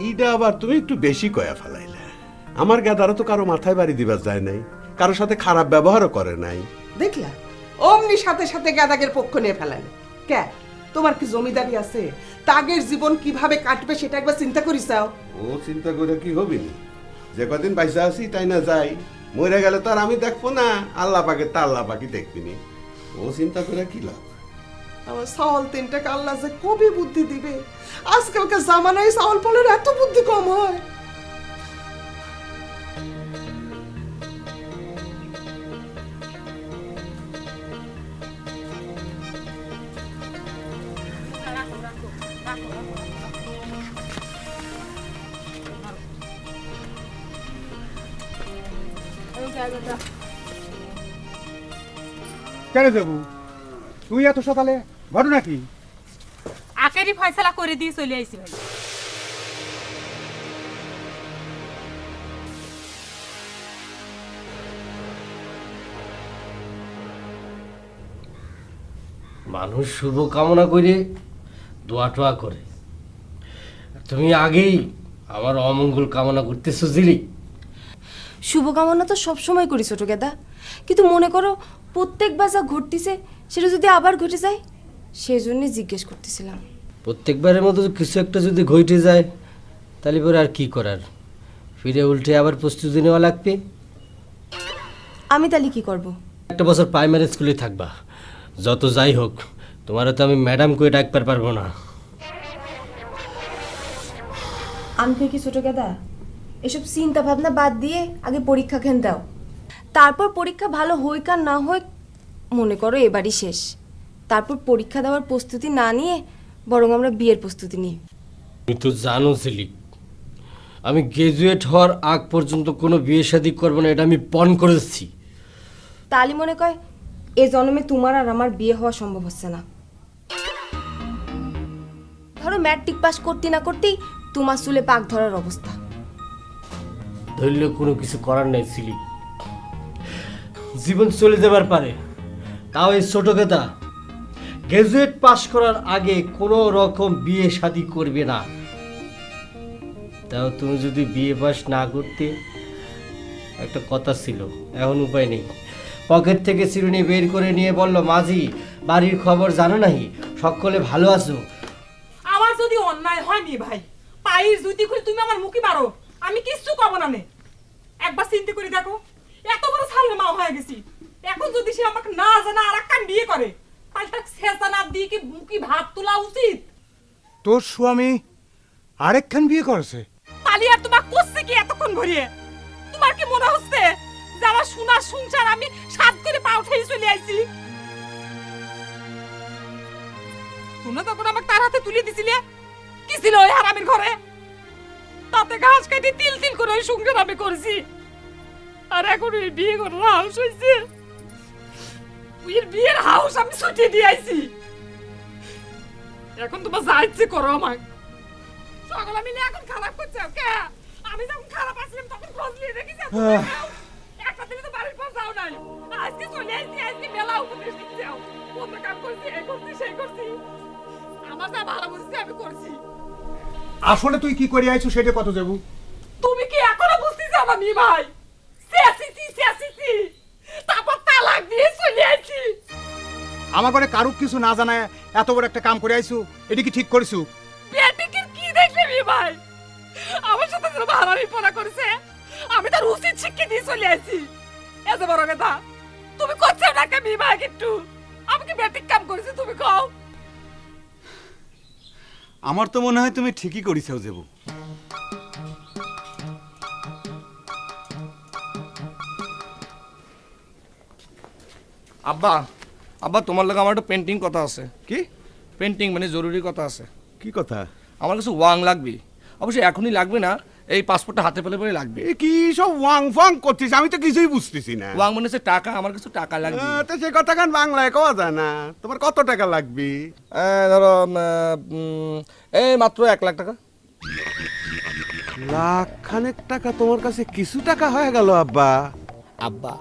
ইটা আবার তুমি একটু বেশি কয়া ফেলাইলে। আমার গাদারা তো কারো মাথায় বাড়ি দিবার যায় নাই, কারোর সাথে খারাপ ব্যবহারও করে নাই। দেখলা, অমনি সাথে সাথে গেদাগের পক্ষ নিয়ে ফেলালে। কে, তোমার কি জমিদারি আছে? তাগের জীবন কিভাবে কাটবে সেটা একবার চিন্তা করিসাও। ও চিন্তা করে কি হবি নি? যে কদিন বাইসা আছি তাই না যাই, মরে গেলে তো আর আমি দেখবো না, আল্লাহ পাকে তা আল্লাহ পাকি দেখবিনি। ও চিন্তা করে কি লাভ? আমার চাউল 3 টাকা আল্লাহ যে কবে বুদ্ধি দিবে? আজকালকার জামানায় চাউল পলের এত বুদ্ধি কম হয়? কেন যাবো তুই এত সকালে? ঘটনা কি? আখেরি ফয়সালা করে দিয়ে চলে আইছি ভাই। মানুষ শুভ কামনা করে দোয়া টোয়া করে, তুমি আগেই আমার অমঙ্গল কামনা করতেছো জিলি। শুভকামনা তো সবসময় করি ছোট গেদা, কিন্তু মনে করো প্রত্যেকবার যা ঘটতেছে সেটা যদি আবার ঘটে যায়, সেই জন্যই জিজ্ঞেস করতেছিলাম। প্রত্যেকবারের মতো কিছু একটা যদি ঘটে যায় তাহলে পরে আর কি করার, ফিরে উল্টে আবার প্রস্তুতি নেওয়া লাগবে। আমি তাহলে কি করব? একটা বছর প্রাইমারি স্কুলে থাকবা, যত যাই হোক তোমারও তো আমি ম্যাডাম করে ডাকবার পারবো না। আমি কই কি ছোট গেদা, এসব চিন্তা ভাবনা বাদ দিয়ে আগে পরীক্ষা খেন দাও, তারপর পরীক্ষা ভালো হইক আর না হইক মনে করো এবারই শেষ। তারপর পরীক্ষা দেওয়ার প্রস্তুতি না নিয়ে বরং আমরা বিয়ের প্রস্তুতি নিই। তুমি তো জানো ঝিলিক, আমি গ্রাজুয়েট হওয়ার আগ পর্যন্ত কোনো বিয়ে শাদী করবো না, এটা আমি পণ করেছি। তালি মনে কয় এ জন্মে তোমার আর আমার বিয়ে হওয়া সম্ভব হচ্ছে না। ধরো ম্যাট্রিক পাস করতে না করতেই তোমার চুলে পাক ধরার অবস্থা। ধরলে কোনো কিছু করার নাই ঝিলিক, জীবন চলে যাবার পারে, তাও এই ছোট কথা গ্রাজুয়েট পাস করার আগে কোনো রকম বিয়ে শাদী করবে না। তাও তুমি যদি বিয়ে পাস না করতে, একটা কথা ছিল, এখন উপায় নেই। পকেট থেকে চিরুনি বের করে নিয়ে বলল, মাঝি বাড়ির খবর জানো নাহি, সকলে ভালো আছো? আমার যদি অন্যায় হয়নি ভাই, পায়ের জুতি করে তুমি আমার মুখে মারো, আমি কিচ্ছু কব না নে। একবার চিন্তা করে দেখো, এত বড় সালের মা হয়ে গেছি, এখন যদি সে আমাকে না জানা আর একটা বিয়ে করে, তাহলে তার শেষা না দিয়ে কি মুখে ভাত তোলা উচিত? তোর স্বামী আরেকখান বিয়ে করেছে? তালি আর তোমার করছে কি এতক্ষণ ঘুরিয়ে? তোমার কি মনে হচ্ছে যে আমার সোনার সংসার আমি সাত করে পা উঠেই চলে আইছি? তোমরা তখন আমাকে তার হাতে তুলে দিছিলে, কি ছিল ওই হারামির ঘরে? তাতে ঘাস কেটে তিল তিল করে ওই সংসার আমি করছি, আর এখন ওই বিয়ে করার হাউস হয়েছে, ওই বিয়ের হাউস আমি ছুটিয়ে দিয়ে আইছি। এখন তোমার যা ইচ্ছে করো আমাকে, সকলে মিলে এখন খারাপ করছে। কে? আমি যখন খারাপ আসলাম তখন খোঁজ নিয়ে রেখেছি, একটা দিনে তো বাড়ির পর যাও নাই, আজকে চলে আসছি, আজকে মেলা উপদেশ দিচ্ছি, অন্য কাম করছি, এই করছি সেই করছি, আমার যা ভালো বুঝছি আমি করছি। আসলে তুই কি করে আইছো সেটা কত যাবো? তুমি কি এখনো বুঝতে যাবা নি ভাই? সে তারপর তালাক দিয়ে চলে আসছি। আমার ঘরে কারুক কিছু না জানায় এত বড় একটা কাম করে আইছো, এটা কি ঠিক করেছো? পেটিকের কি দেখলে মি ভাই? আমার সাথে যে ভাড়ামি পড়া করেছে, আমি তার উচিত শিক্ষা দিয়ে চলে আসছি। এত বড় কথা তুমি করছো না কে মি ভাই? একটু আমি কি বেটিক কাম করেছি তুমি কও? আমার তো মনে হয় তুমি ঠিকই করিসাও যাবো। আব্বা, আব্বা তোমার লাগে আমার একটা পেন্টিং কথা আছে। কি পেন্টিং মানে জরুরি কথা আছে। কি কথা? আমার কাছে ওয়াং লাগবে, অবশ্যই এখনই লাগবে না, এই পাসপোর্টটা হাতে পেলে পরে লাগবে। এ কি সব ওয়াং ফাং করছিস, আমি তো কিছুই বুঝতেছি না। ওয়াং মানে হচ্ছে টাকা, আমার কিছু টাকা লাগবে। তো সে কথা কান বাংলায় কওয়া যায় না। তোমার কত টাকা লাগবে? ধরো এই মাত্র 1 লাখ টাকা। লাখ খানেক টাকা তোমার কাছে কিছু টাকা হয়ে গেল আব্বা? আব্বা,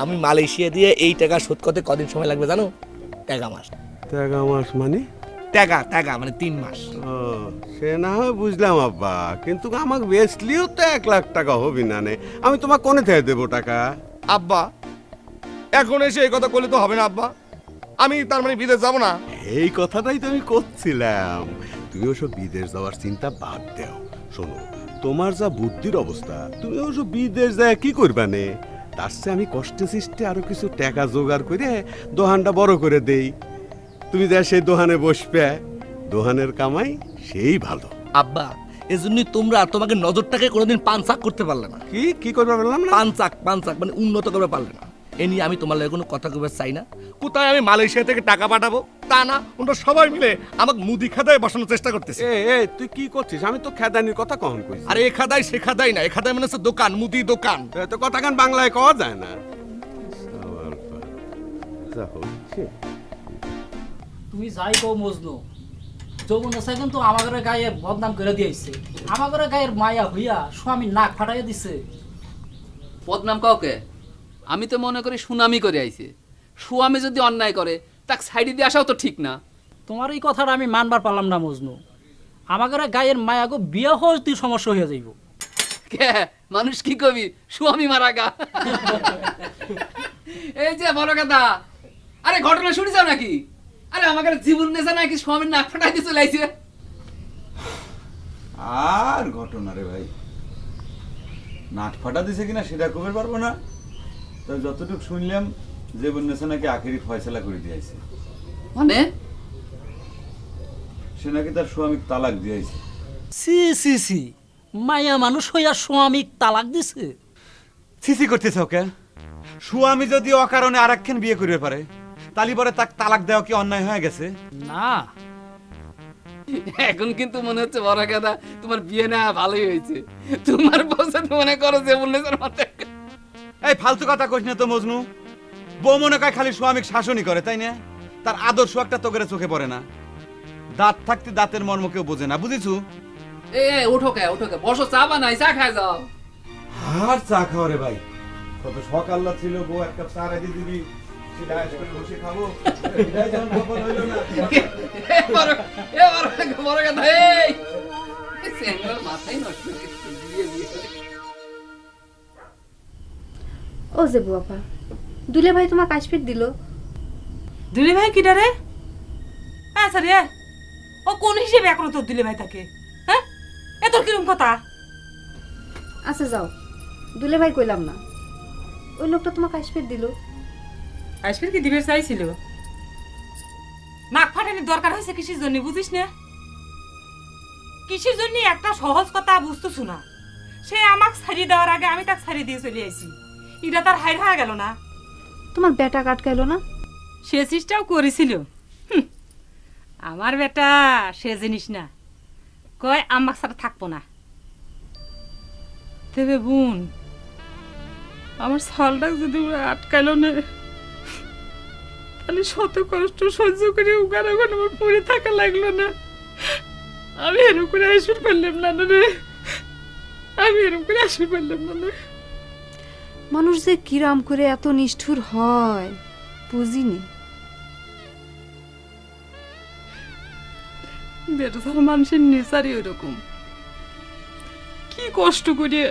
আমি মালয়েশিয়া দিয়ে এই টাকা শোধ করতে কদিন সময় লাগবে জানো? 1 মাস। 1 মাস মানে? টাকা মানে 3 মাস। ও, সে না হয় বুঝলাম আব্বা, কিন্তু আমাকে বেচলিও তো 1 লাখ টাকা হবি না নে। আমি তোমার কোনে থেকে দেবো টাকা? আব্বা, এখন এসে এই কথা বললে তো হবে না আব্বা। আমি তার মানে বিদেশ যাব না। এই কথাটাই তো আমি করছিলাম। তুমি ওসব বিদেশ যাওয়ার চিন্তা বাদ দাও। শোনো, তোমার যা বুদ্ধির অবস্থা, তুমি ওসব বিদেশ যায় কি করবা নে? তার চেয়ে আমি কষ্টে সৃষ্টে আরো কিছু টাকা জোগাড় করে দোকানটা বড় করে দেই। তুমি যা সেই দোকানে বসবে, দোকানের কামাই সেই ভালো। আব্বা, এজন্যই তোমরা তোমাকে নজরটাকে কোনোদিন পাঞ্চাক করতে পারলে না। কি করবে বললাম না? পাঞ্চাক মানে উন্নত করতে পারলে না। এ নিয়ে আমি তোমার লাগে কোনো কথা কবে চাই না। কোথায় আমি মালয়েশিয়া থেকে টাকা পাঠাবো তা না, ওরা সবাই মিলে আমাকে মুদি খাদায় বসানোর চেষ্টা করতেছে। তুই কি করছিস? আমি তো খেদানির কথা কখন কইছি? আরে এ খাদাই সে খাদাই না, এ খাদাই মানে হচ্ছে দোকান, মুদি দোকান। তো কথা কান বাংলায় কওয়া যায় না। যা হচ্ছে তুমি যাই কও মজনু, যৌবন আছে কিন্তু আমাদের গায়ে বদনাম করে দিয়েছে। আমাদের গায়ের মায়া হইয়া স্বামী নাক ফাটাইয়া দিছে। বদনাম কাউকে? আমি তো মনে করি সুনামি করে আইছে। সুয়ামী যদি অন্যায় করে তাকে সাইডে দিয়ে আসাও তো ঠিক না। তোমার এই কথাটা আমি মানবার পারলাম না মজনু। আমাদের গায়ের মায়া গো বিয়ে হতে সমস্যা হয়ে যাইব। কে মানুষ কি কবি সুয়ামী মারা গা। এই যে বড় কথা, আরে ঘটনা শুনেছ নাকি? আরে আমাকে জীবন নেশা নাকি স্বামীর নাক ফাটাই দিয়ে চলে আইছে। আর ঘটনা রে ভাই, নাক ফাটা দিছে কিনা সেটা কবে পারবো না। তো যতটুকু শুনলাম যে বন্যেছে নাকি আখেরি ফয়সালা করে দিয়েছে। মানে সে নাকি তার স্বামী তালাক দিয়েছে। সি সি সি, মায়া মানুষ হইয়া স্বামী তালাক দিছে? সিসি করতেছ ওকে? স্বামী যদি অকারণে আরেকখান বিয়ে করবে পারে তালি পরে তাকে তালাক দেওয়া কি অন্যায় হয়ে গেছে? না, এখন কিন্তু মনে হচ্ছে বড় কথা তোমার বিয়ে না ভালোই হয়েছে। তোমার বসে মনে করো যে বললেছেন মাথা। এই ফালতু কথা কইস না তো মজনু। বউ মনে করে খালি স্বামীক শাসনই করে, তাই না? তার আদর্শ একটা তোকে চোখে পড়ে না। দাঁত থাকতে দাঁতের মর্ম কেউ বোঝে না, বুঝিছু? এ ওঠো কে বসো, চা বানাই, চা খাই যাও। আর চা খাও রে ভাই, কত সকাল ছিল। বউ এক কাপ চা রেখে দিবি, সেটা আয়েশ করে বসে খাবো। এটাই যেমন কপাল হইলো না। বড় কথা, এই স্যাংরার মাথায় নষ্ট করে বিয়ে করে। ও যে বুয়াপা, দুলে ভাই তোমার কাশপিট দিল। দুলে ভাই কিটা রে? হ্যাঁ স্যার, ও কোন হিসেবে এখনো তোর দুলে ভাই থাকে? হ্যাঁ, এ তোর কিরম কথা? আচ্ছা যাও, দুলে ভাই কইলাম না, ওই লোকটা তোমার কাশপিট দিল। কাশপিট কি দিবে চাইছিল? নাক ফাটানোর দরকার হয়েছে কিসের জন্য বুঝিস না? কিসের জন্য একটা সহজ কথা বুঝতেছ না? সে আমাকে ছাড়িয়ে দেওয়ার আগে আমি তাকে ছাড়িয়ে দিয়ে চলে আইছি। এটা তার হাইর হয়ে গেল না? তোমার বেটা কাটকাইলো না? সে চেষ্টাও করেছিল। আমার বেটা সে জিনিস না, কয় আমার সাথে থাকবো না। তবে বোন, আমার সালটা যদি ওরা আটকাইল না, তাহলে শত কষ্ট সহ্য করে ওখানে ওখানে আমার পড়ে থাকা লাগলো না। আমি এরকম করে আসতে পারলাম না রে, আমি এরকম করে আসতে পারলাম না। মানুষ যে কিরাম করে এত নিষ্ঠুর হয় বুঝিনি। বেটা ধর মানুষের নেচারই ওইরকম। কি কষ্ট করে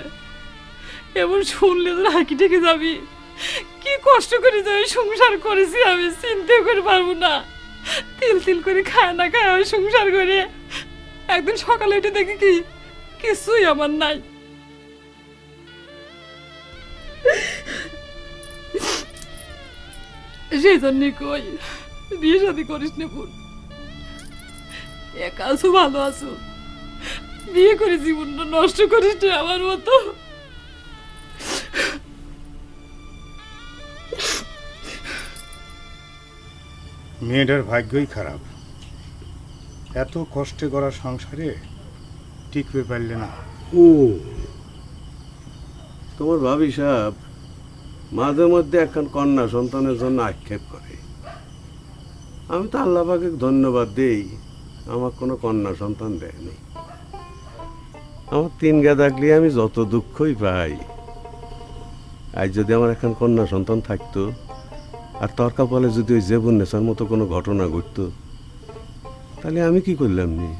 এমন শুনলে তোর হাঁকি ঠেকে যাবি। কি কষ্ট করে যাবি সংসার করেছি আমি, চিনতে করে পারবো না। তিল তিল করে খায় না খায় আমি সংসার করে একদিন সকালে উঠে দেখি কি কিছুই আমার নাই। সেই জন্যই কই বিয়ে শাদী করিস না বোন। একা আছো, ভালো আছো, বিয়ে করে জীবনটা নষ্ট করিস না আমার মতো। মেয়েটার ভাগ্যই খারাপ। এত কষ্টে করা সংসারে টিকতে পারলে না। তোমার ভাবি সাহেব মাঝে মধ্যে একখান কন্যা সন্তানের জন্য আক্ষেপ করে। আমি তো আল্লাহ পাকে ধন্যবাদ দেই, আমার কোনো কন্যা সন্তান দেয়নি। আমার 3 গা থাকলে আমি যত দুঃখই পাই, আজ যদি আমার এখন কন্যা সন্তান থাকতো আর তোর কপালে যদি ওই জেবুন্নেসার মতো কোনো ঘটনা ঘটতো, তাহলে আমি কি করলাম নি?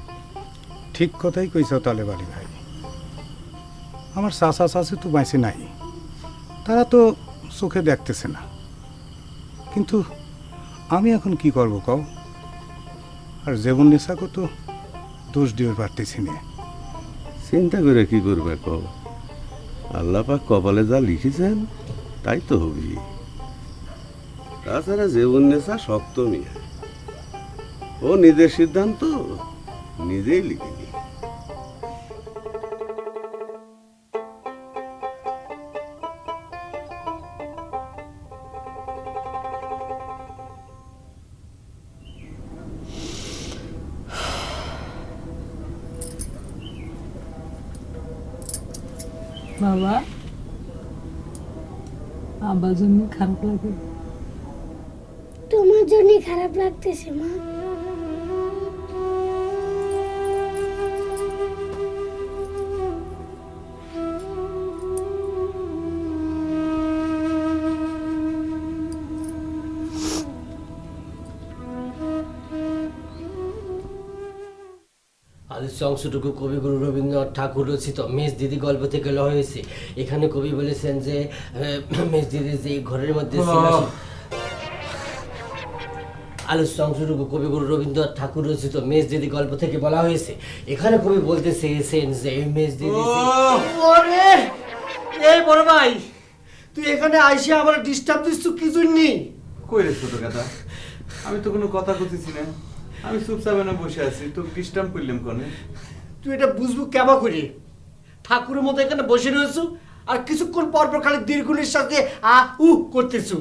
ঠিক কথাই কইছ তালেব আলী ভাই। আমার চাচা চাচি তো বেঁচে নাই, তারা তো চোখে দেখতেছে না, কিন্তু আমি এখন কি করব কও? আর জেবুন্নেসাকে তো দোষ দিয়ে পারতেছি না। চিন্তা করে কি করবে কও? আল্লাহ পাক কপালে যা লিখেছেন তাই তো হবি। তাছাড়া জেবুন্নেসা শক্ত মিয়া, ও নিজের সিদ্ধান্ত নিজেই লিখে নি। বাবা, আমার জন্য খারাপ লাগে? তোমার জন্য খারাপ লাগতেছে মা। আলোচ্য অংশটুকু কবিগুরু রবীন্দ্রনাথ ঠাকুর রচিত মেজ দিদি গল্প থেকে লওয়া হয়েছে। এখানে কবি বলেছেন যে মেজ দিদি যে ঘরের মধ্যে আলোচ্য অংশটুকু কবিগুরু রবীন্দ্রনাথ ঠাকুর রচিত মেজ দিদি গল্প থেকে বলা হয়েছে। এখানে কবি বলতে চেয়েছেন যে মেজ দিদি। এই বড় ভাই, তুই এখানে আইসে আমার ডিস্টার্ব দিচ্ছ কি জন্য? কই রে ছোট কথা, আমি তো কোনো কথা কইতেছি না, আমি চুপচাপ না বসে আছি, তো ডিস্টার্ব করলাম কোনে? তুই এটা বুঝবো কেমন করে? ঠাকুরের মতো এখানে বসে রয়েছো আর কিছুক্ষণ পর পর খালি দীর্ঘ নিঃশ্বাসে আ উ করতেছো।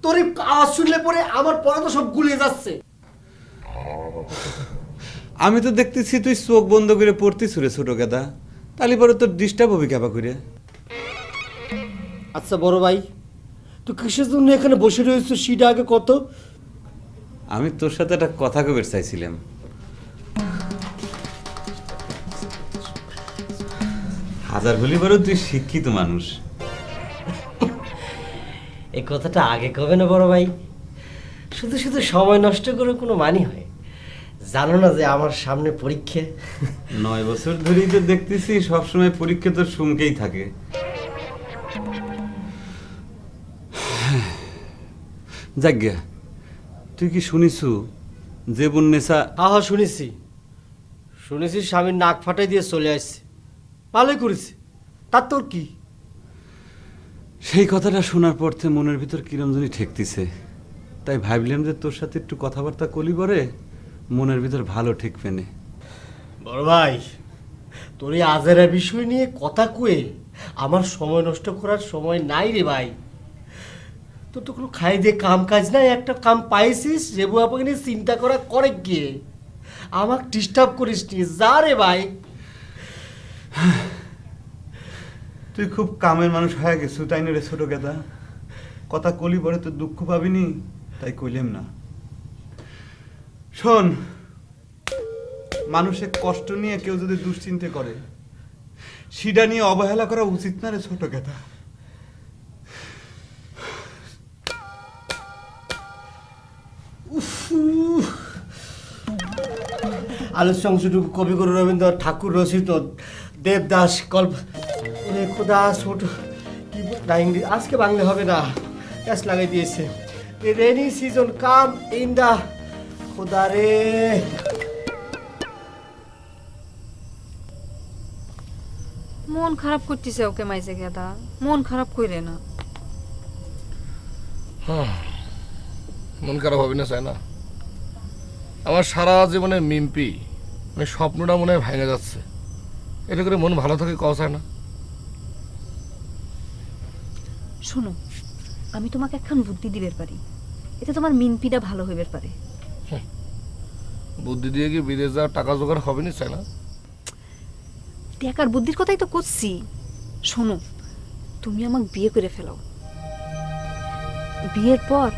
তোর এই আওয়াজ শুনলে পরে আমার পড়া তো সব গুলিয়ে যাচ্ছে। আমি তো দেখতেছি তুই চোখ বন্ধ করে পড়তিস রে ছোট কথা, তাহলে পরে তোর ডিস্টার্ব হবে কেবা করে? আচ্ছা বড় ভাই, তুই কিসের জন্য এখানে বসে রয়েছো সেটা আগে কত? আমি তোর সাথে একটা কথা কবে চাইছিলাম। হাজার বলি বড় তুই শিক্ষিত মানুষ। এই কথাটা আগে কবে না বড় ভাই? শুধু শুধু সময় নষ্ট করে কোনো মানি হয়? জানো না যে আমার সামনে পরীক্ষা? 9 বছর ধরেই তো দেখতেছি সবসময় পরীক্ষা তোর সুমকেই থাকে। যাজ্ঞা, তুই কি শুনিছু জেবুন্নেসা? হ্যাঁ শুনেছি, স্বামীর নাক ফাটাই দিয়ে চলে আসছে। ভালোই করেছি, তার তোর কি? সেই কথাটা শোনার পর থেকে মনের ভিতর কিরম জানি ঠেকতেছে, তাই ভাবলাম যে তোর সাথে একটু কথাবার্তা কলি পরে মনের ভিতর ভালো ঠিক পেনে। বড় ভাই, তোর এই আজেরা বিষয় নিয়ে কথা কয়ে আমার সময় নষ্ট করার সময় নাই রে ভাই। তোর তো কোনো খাই দিয়ে কাম কাজ নাই, একটা কাম পাইছিস রেবু আপাকে নিয়ে চিন্তা করা করে গিয়ে আমাকে ডিস্টার্ব করিস নি, যা রে ভাই। তুই খুব কামের মানুষ হয়ে গেছু তাই না রে ছোট গেদা? কথা কলি পরে তো দুঃখ পাবিনি, তাই কইলাম না। শোন, মানুষের কষ্ট নিয়ে কেউ যদি দুশ্চিন্তা করে সেটা নিয়ে অবহেলা করা উচিত না রে ছোট গেদা। আলোচ্য অংশটুকু কবিগুরু রবীন্দ্রনাথ ঠাকুর রচিত দেবদাস গল্প। খোদা ছোট কি ইংলিশ আজকে বাংলা হবে না, গ্যাস লাগাই দিয়েছে। রেনি সিজন কাম ইন দা। খোদা রে, মন খারাপ করতেছে ওকে মাইজে গেদা, মন খারাপ কইরে না। মন খারাপ হবে না চাই না? আমার সারা জীবনের মিম্পি মানে স্বপ্নটা মনে হয় ভেঙে যাচ্ছে, এটা করে মন ভালো থাকে কওয়া যায় না? শোনো, আমি তোমাকে একখান বুদ্ধি দিবের পারি, এতে তোমার মিনপিটা ভালো হইবার পারে। বুদ্ধি দিয়ে কি বিদেশ যাওয়ার টাকা জোগাড় হবে না চাই না? টাকার বুদ্ধির কথাই তো করছি। শোনো, তুমি আমাকে বিয়ে করে ফেলাও। বিয়ের পর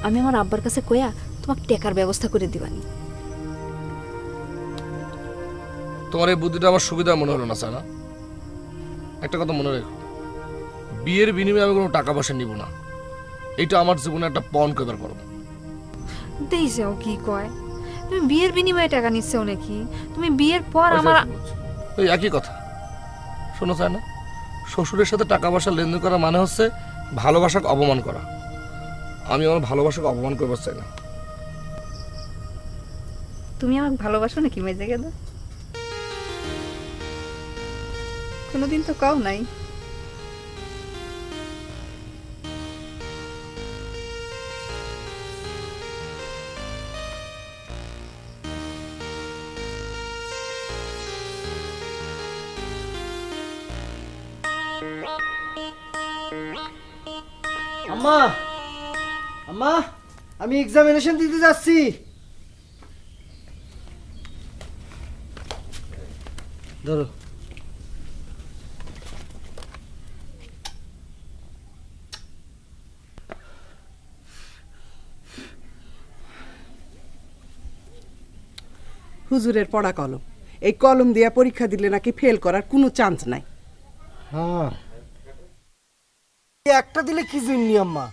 আমি আমার আব্বার কাছে কয়া তোমাকে টাকার ব্যবস্থা করে দিবানি। তোমার এই বুদ্ধিটা আমার সুবিধা মনে হলো না সানা। একটা কথা মনে রেখো, বিয়ের বিনিময়ে আমি কোনো টাকা পয়সা নিব না। এইটা আমার জীবনে একটা পণ করবার পারবো। দেই যাও কি কয়, তুমি বিয়ের বিনিময়ে টাকা নিচ্ছেও নাকি? তুমি বিয়ের পর আমার ওই একই কথা। শোনো সানা, শ্বশুরের সাথে টাকা পয়সা লেনদেন করা মানে হচ্ছে ভালোবাসাকে অপমান করা। আমি আমার ভালোবাসাকে অপমান করবার চাই না। তুমি আমাকে ভালোবাসো নাকি মেজে গেল? কোনোদিন তো কাও নাই। আম্মা, আম্মা, আমি এক্সামিনেশন দিতে যাচ্ছি। ধরো। হুজুরের পড়া কলম, এই কলম দিয়ে পরীক্ষা দিলে নাকি ফেল করার কোনো চান্স নাই। হ্যাঁ, একটা দিলে কি জন্য আম্মা?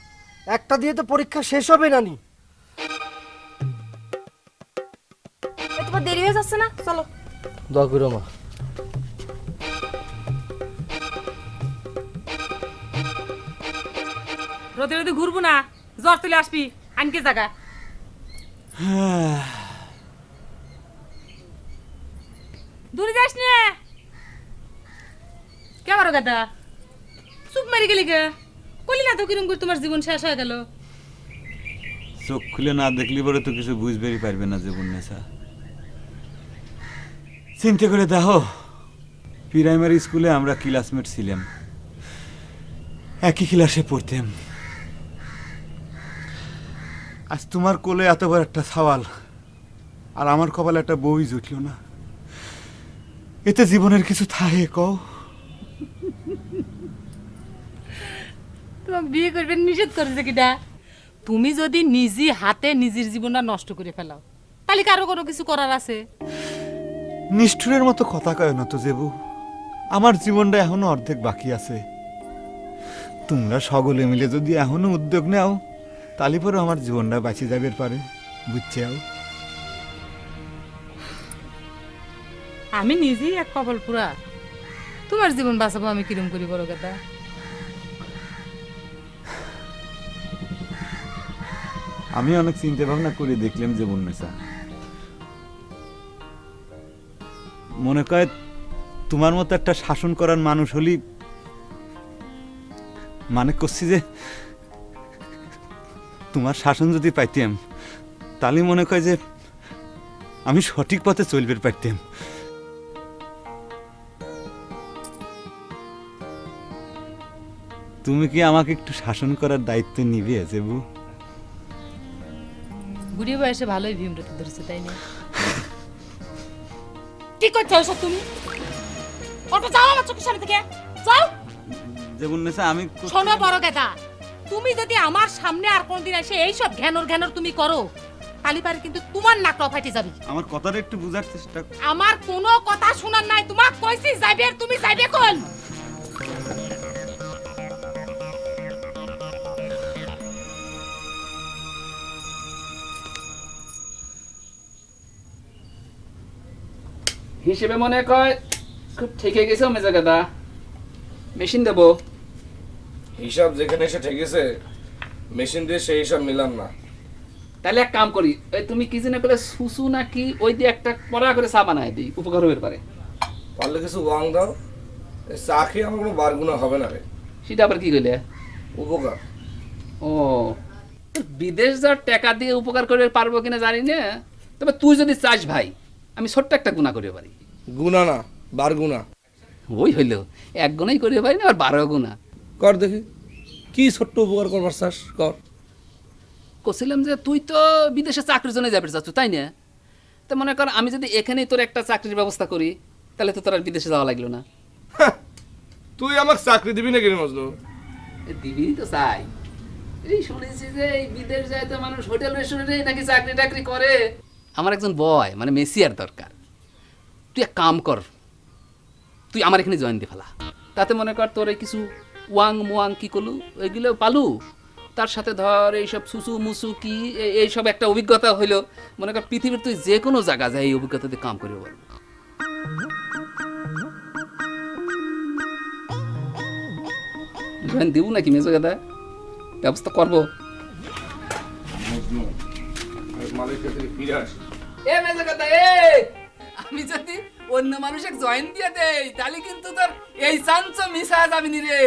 একটা দিয়ে তো পরীক্ষা শেষ হবে না নি। তোমার দেরি হয়ে যাচ্ছে না, চলো। দোয়া করো মা। রোদে রোদে ঘুরবো না, জ্বর তুলে আসবি আনকে জায়গা। দূরে যাস নে। কে বারো গাদা চুপ মারি গেলি গে? কলি না তো কিরম করে তোমার জীবন শেষ হয়ে গেল। চোখ খুলে না দেখলি পরে তো কিছু বুঝবেই পারবে না জীবন নেশা। চিন্তা করে দেখো, প্রাইমারি স্কুলে আমরা ক্লাসমেট ছিলাম, একই ক্লাসে পড়তাম। আজ তোমার কোলে এত বড় একটা সওয়াল, আর আমার কপালে একটা বই জুটল না। এতে জীবনের কিছু থাকে কও? তোমাকে বিয়ে করবেন নিষেধ করেছে কিনা? তুমি যদি নিজে হাতে নিজের জীবনটা নষ্ট করে ফেলাও, তাহলে কারো কোনো কিছু করার আছে? নিষ্ঠুরের মতো কথা কয় না তো জেবু, আমার জীবনটা এখনো অর্ধেক বাকি আছে। তোমরা সকলে মিলে যদি এখনো উদ্যোগ নাও, তাহলে পরে আমার জীবনটা বাঁচে যাবে পারে, বুঝছাও? আমি নিজেই এক কপাল পুরা, তোমার জীবন বাঁচাবো আমি কিরম করি বড় কথা? আমি অনেক চিন্তা ভাবনা করে দেখলাম জীবন নেশা। মনে কয় তোমার মতো একটা শাসন করার মানুষ হলি, মানে করছি যে তোমার শাসন যদি পাইতাম, তাহলে মনে কয় যে আমি সঠিক পথে চলবে পারতাম। তুমি কি আমাকে একটু শাসন করার দায়িত্ব নিবে জেবু? বুড়ি বয়সে ভালোই ভীমরতি ধরেছে, তাই না? কি করছো ওসব তুমি? ওটা যাও আমার চোখের সামনে থেকে, যাও। যেমন নেশা আমি শোনো বড় কথা, তুমি যদি আমার সামনে আর কোনদিন এসে এইসব ঘ্যানর ঘ্যানর তুমি করো, তাহলে পারে কিন্তু তোমার নাকটা ফাটে যাবে। আমার কথাটা একটু বুঝার চেষ্টা। আমার কোনো কথা শোনার নাই, তোমাকে কইছি যাইবে আর তুমি যাইবে কোন? হিসেবে মনে কয় খুব ঠেকে গেছে মেজা গাদা। মেশিন দেবো। হিসাব যেখানে এসে ঠেকেছে, মেশিন দিয়ে সেই হিসাব মিলাম না। তাহলে এক কাম করি, ওই তুমি কি যেন করে সুসু নাকি ওই দিয়ে একটা পড়া করে চা বানায় দিই, উপকার হতে পারে। পারলে কিছু ওয়াং দাও, চা খেয়ে আমার কোনো বারগুনা হবে না রে। সেটা আবার কি কইলে? উপকার। ও, বিদেশ যাওয়ার টাকা দিয়ে উপকার করে পারবো কিনা জানি না, তবে তুই যদি চাস ভাই, আমি ছোট্ট একটা গুণা করতে পারি। গুণা না, বারগুনা। ওই হইল, এক গুণাই করতে পারি না, আর 12 গুণা। কর দেখি, কি ছোট্ট উপকার করবার চাস কর। কছিলাম যে তুই তো বিদেশে চাকরির জন্য যাবে চাচ্ছ, তাই না? তো মনে কর আমি যদি এখানেই তোর একটা চাকরির ব্যবস্থা করি, তাহলে তো তোর আর বিদেশে যাওয়া লাগলো না। তুই আমাকে চাকরি দিবি নাকি রে মজনু? দিবি তো চাই। এই শুনেছি যে এই বিদেশ যায় তো মানুষ হোটেল রেস্টুরেন্টে নাকি চাকরি টাকরি করে। আমার একজন বয় মানে মেসিয়ার দরকার। তুই এক কাম কর, তুই আমার এখানে জয়েন দিয়ে ফেলা। তাতে মনে কর তোর এই কিছু ওয়াং মোয়াং কি করলু এগুলো পালু, তার সাথে ধর এইসব সুসু মুসু কি এইসব একটা অভিজ্ঞতা হইলো। মনে কর পৃথিবীর তুই যে কোনো জায়গা যায় এই অভিজ্ঞতাতে কাম করে পারবো। জয়েন দিব নাকি মেজো দাদা? ব্যবস্থা করবো। আমি যদি অন্য মানুষকে জয়েন দিয়ে দেই তাহলে কিন্তু তোর এই চান্স মিস হয়ে যাবি নি রে।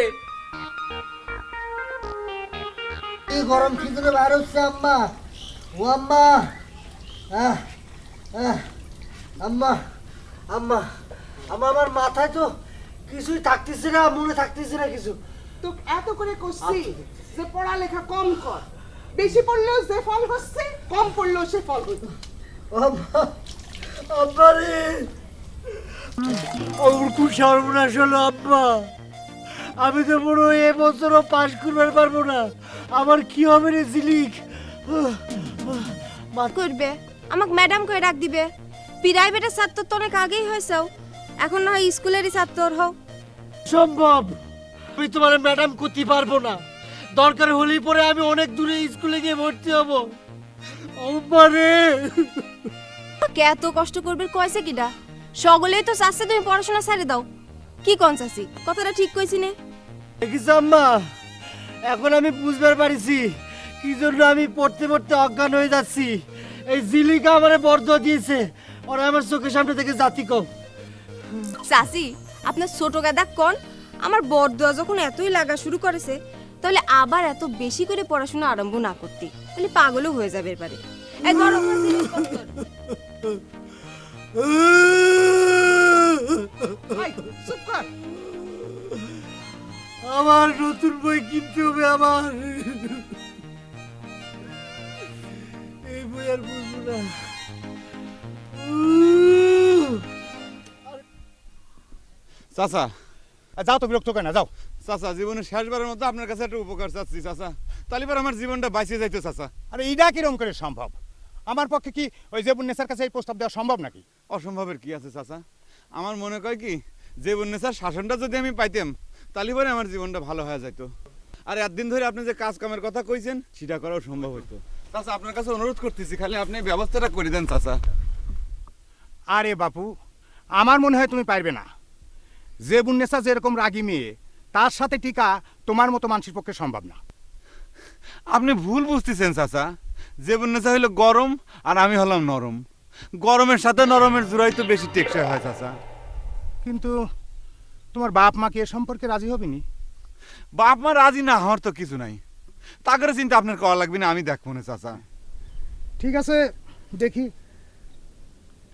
এই গরম কি করে বার হচ্ছে আম্মা? ও আম্মা, আম্মা আম্মা আম্মা, আমার মাথায় তো কিছুই থাকতেছে না, মনে থাকতেছে না কিছু। তো এত করে কইছি যে পড়ালেখা কম কর, বেশি পড়লেও যে ফল হচ্ছে কম পড়লেও সে ফল হচ্ছে। আম্মা, আম্মা রে, আমার খুব সর্বনাশ হলো আব্বা। আমি তো বড় এবছরও পাশ করবার পারবো না। আমার কি হবে রে ঝিলিক? করবে আমাকে ম্যাডাম কই ডাক দিবে। প্রাইভেটের ছাত্র তো অনেক আগেই হয়েছেও, এখন না হয় স্কুলেরই ছাত্র হও। সম্ভব, আমি তোমার ম্যাডাম করতে পারবো না। দরকার হলেই পরে আমি অনেক দূরে স্কুলে গিয়ে ভর্তি হব। এত কষ্ট করবে কয়েছে কিডা? সকলেই তো চাচ্ছে তুমি পড়াশোনা ছেড়ে দাও। কি কোন চাচি, কথাটা ঠিক কইছি নে? দেখিস আম্মা, এখন আমি বুঝবার পারিছি কি জন্য আমি পড়তে পড়তে অজ্ঞান হয়ে যাচ্ছি। এই জিলিকা আমারে বরদোয়া দিয়েছে, ওরা আমার চোখের সামনে থেকে জাতি কম। চাচি, আপনার ছোট গাদা কোন আমার বড়দোয়া যখন এতই লাগা শুরু করেছে, তাহলে আবার এত বেশি করে পড়াশোনা আরম্ভ না করতে, তাহলে পাগলও হয়ে যাবে এবারে। এই ধরো আমার জিনিসপত্র। চুপ কর। আমার নতুন বই কিনতে হবে আমার। এই বই আর বুঝবো না। চাচা, যাও তো, বিরক্ত কেন, যাও। চাচা জীবনের শেষবারের মধ্যে আপনার কাছে একটা উপকার চাচ্ছি চাচা, তালিবার আমার জীবনটা বাঁচিয়ে যাইতো চাচা। আরে এইটা কিরকম করে সম্ভব? আমার পক্ষে কি ওই জেবুন্নেসার কাছে এই প্রস্তাব দেওয়া সম্ভব নাকি? অসম্ভবের কি আছে চাচা? আমার মনে কয় কি, জেবুন্নেসার শাসনটা যদি আমি পাইতাম তালিবারে আমার জীবনটা ভালো হয়ে যেত। আর একদিন ধরে আপনি যে কাজ কামের কথা কইছেন সেটা করাও সম্ভব হইতো। চাচা আপনার কাছে অনুরোধ করতেছি, খালি আপনি ব্যবস্থাটা করে দেন চাচা। আরে বাপু, আমার মনে হয় তুমি পারবে না। জেবুন্নেসা যেরকম রাগী মেয়ে, তার সাথে টিকা তোমার মতো মানুষের পক্ষে সম্ভব না। আপনি ভুল বুঝতেছেন চাচা। জেবুন্নেসা হইলো গরম আর আমি হলাম নরম। গরমের সাথে নরমের জোড়াই তো বেশি টেকসই হয় চাচা। কিন্তু তোমার বাপ মা কি এ সম্পর্কে রাজি হবেনি? বাপ মা রাজি না হওয়ার তো কিছু নাই, তাগরে চিন্তা আপনার করা লাগবে না, আমি দেখবো না চাচা। ঠিক আছে, দেখি।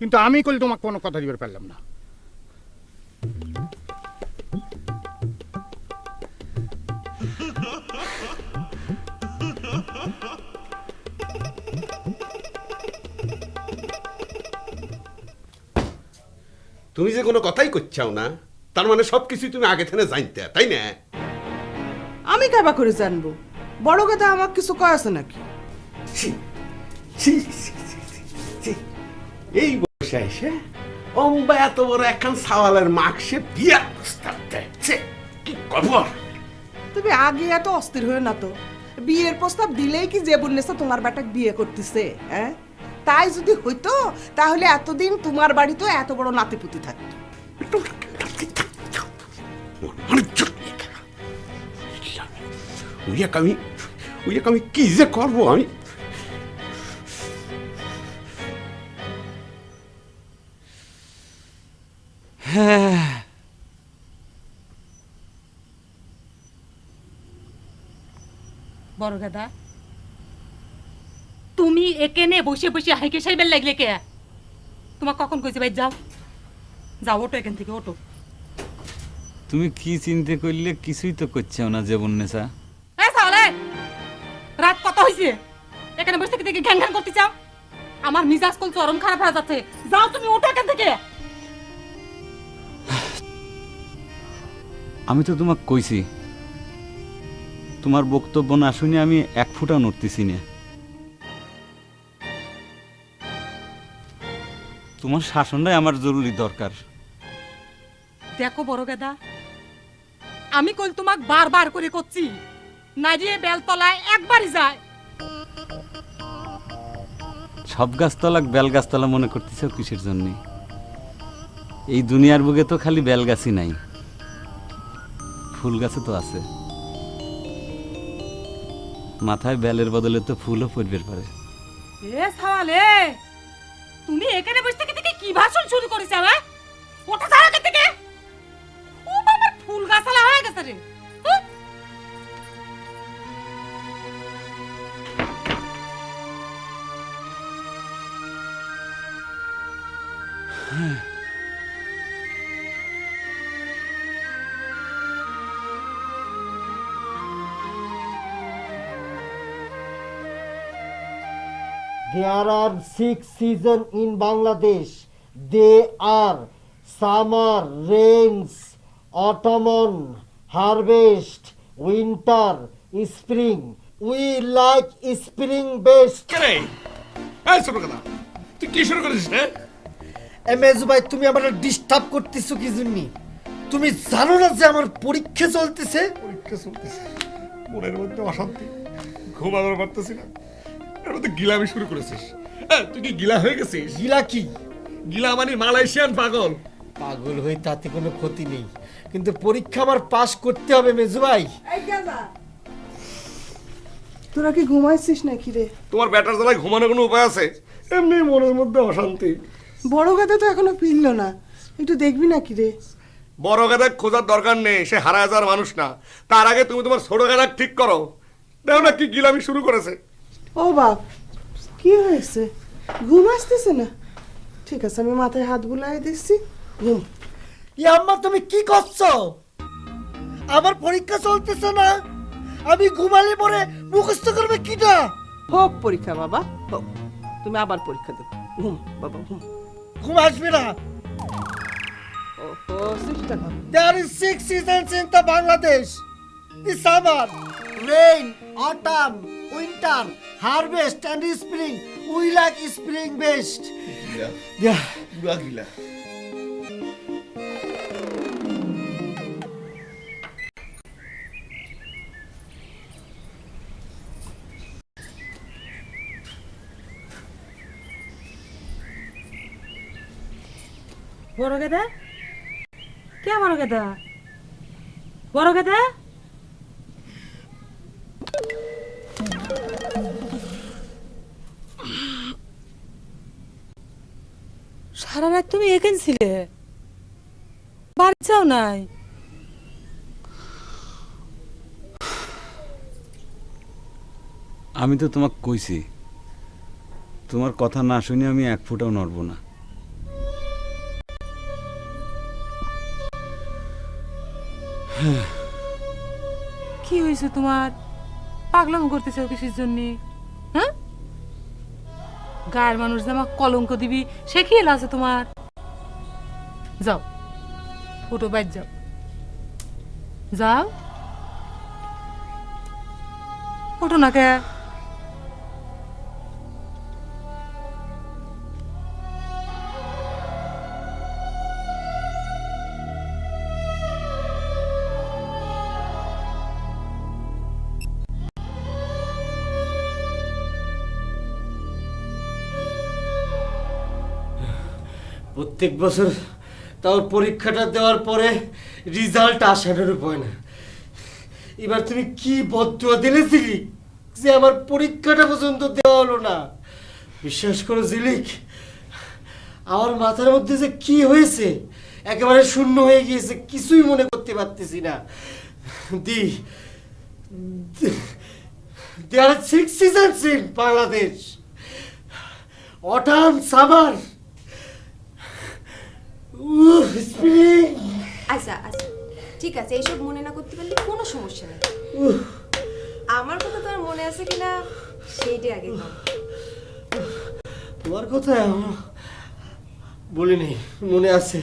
কিন্তু আমি করলে তোমাকে কোনো কথা দিতে পারলাম না। তুমি যে কোনো কথাই করছাও না, তার মানে সবকিছু তুমি আগে থেকে জানতে, তাই না? আমি কাবা করে জানবো? বড় কথা আমাকে কিছু কয় আছে নাকি? এই বসে এসে অম্বা এত বড় একখান সাওয়ালের মাকসে বিয়ার প্রস্তাব দেয়, কি খবর? তুমি আগে এত অস্থির হয়ে না তো। বিয়ের প্রস্তাব দিলেই কি জেবুন্নেসা তোমার বেটাকে বিয়ে করতেছে? হ্যাঁ, তাই যদি হইতো তাহলে এতদিন তোমার বাড়িতে এত বড় নাতিপুতি থাকতো। আমি কি যে করবো আমি? বড় গাদা, তুমি এখানে বসে বসে হাইকে সাইবেল লাগলে কে? তোমার কখন কইছে ভাই যাও যাও, ওটো এখান থেকে, ওটো। তুমি কি চিন্তা করলে কিছুই তো করছেও না জেবুন্নেসা। এ সালে, রাত কত হইছে? এখানে বসে থেকে ঘ্যান ঘ্যান করতে চাও? আমার মিজাজ কল চরম খারাপ হয়ে যাচ্ছে। যাও তুমি, ওটো এখান থেকে। আমি তো তোমাকে কইছি, তোমার বক্তব্য না শুনে আমি এক ফুটাও নড়তেছি না। তোমার শাসনটাই আমার জরুরি দরকার। দেখো বড় গেদা, আমি কল তোমাক বারবার করে করছি, নাইরিয়ে বেলতলায় একবারই যায়। সব গাছতলাক বেল গাছতলা মনে করতেছ কিসের জন্য? এই দুনিয়ার বুকে তো খালি বেল গাছই নাই, ফুল গাছে তো আছে। মাথায় বেলের বদলে তো ফুলও পড়বে পারে। এ সাওয়ালে, তুমি এখানে বসে থেকে থেকে কি ভাষণ শুরু করেছ? হ্যাঁ, ওটা যাও এখান থেকে। ও বাবা, ফুল গাছালা হয়ে গেছে রে। There are 6 seasons in Bangladesh. They are summer, rains, autumn, harvest, winter, spring. We like spring best. কেরে এই ছোট কথা, তুই কি শুরু করেছিস রে? এমএজু ভাই, তুমি আমাকে ডিস্টার্ব করতেছো কি জন্য? তুমি জানো না যে আমার পরীক্ষা চলতেছে? পরীক্ষা চলতেছে, মনের মধ্যে অশান্তি, ঘুমানোর পারতেছি না, এর মধ্যে গিলামি শুরু করেছিস। তুই কি গিলা হয়ে গেছিস? গিলা কি? গিলা মানে মালয়েশিয়ান পাগল। পাগল হয়ে তাতে কোনো ক্ষতি নেই, কিন্তু পরীক্ষা আমার পাস করতে হবে মেজু ভাই। তোরা কি ঘুমাইছিস নাকি রে? তোমার ব্যাটার জ্বালায় ঘুমানোর কোনো উপায় আছে? এমনি মনের মধ্যে অশান্তি। বড় গাদা তো এখনো ফিরল না, একটু দেখবি নাকি রে? বড় গাদা খোঁজার দরকার নেই, সে হারায় যাওয়ার মানুষ না। তার আগে তুমি তোমার ছোট গাদা ঠিক করো। দেখো না কি গিলামি শুরু করেছে। ও বাপ, কি হয়েছে? ঘুম আসতেছে না? ঠিক আছে, আমি মাথায় হাত বুলাই দিচ্ছি, ঘুম। আম্মা, তুমি কি করছো? আমার পরীক্ষা চলতেছে না, আমি ঘুমালে পরে মুখস্থ করবে কিটা? হোক পরীক্ষা বাবা, হোক, তুমি আবার পরীক্ষা দেবো। ঘুম বাবা, ঘুম। ঘুম আসবে না। ওহো, চেষ্টা কর। There is 6 seasons in the Bangladesh. The summer, rain, autumn, winter, harvest and spring. We like spring best. Yeah. বুড়া গিলা। বড় গেদা, কে বড় গেদা? বড় গেদা, সারা রাত তুমি এখানে ছিলে, বাড়ি যাও নাই? আমি তো তোমাকে কইছি, তোমার কথা না শুনে আমি এক ফুটাও নড়ব না। কি হয়েছে তোমার? পাগলাম করতেছ কিসের জন্য? হ্যাঁ, গায়ের মানুষ জামা কলঙ্ক দিবি সে কি আছে তোমার? যাও, উঠো, বাইর যাও, যাও, উঠো না কে? প্রত্যেক বছর তাও পরীক্ষাটা দেওয়ার পরে রেজাল্ট আসানোর উপায় না। এবার তুমি কি বদদুয়া দিলেছিলি যে আমার পরীক্ষাটা পর্যন্ত দেওয়া হলো না? বিশ্বাস করো জিলিক, আমার মাথার মধ্যে যে কি হয়েছে, একেবারে শূন্য হয়ে গিয়েছে, কিছুই মনে করতে পারতেছি না। There are 6 seasons in Bangladesh. Autumn, summer, spring. আচ্ছা আচ্ছা, ঠিক আছে, এইসব মনে না করতে পারলে কোনো সমস্যা নেই। আমার কথা তোর মনে আছে কিনা সেইটাই আগে কর। তোমার কথা বলিনি, মনে আছে।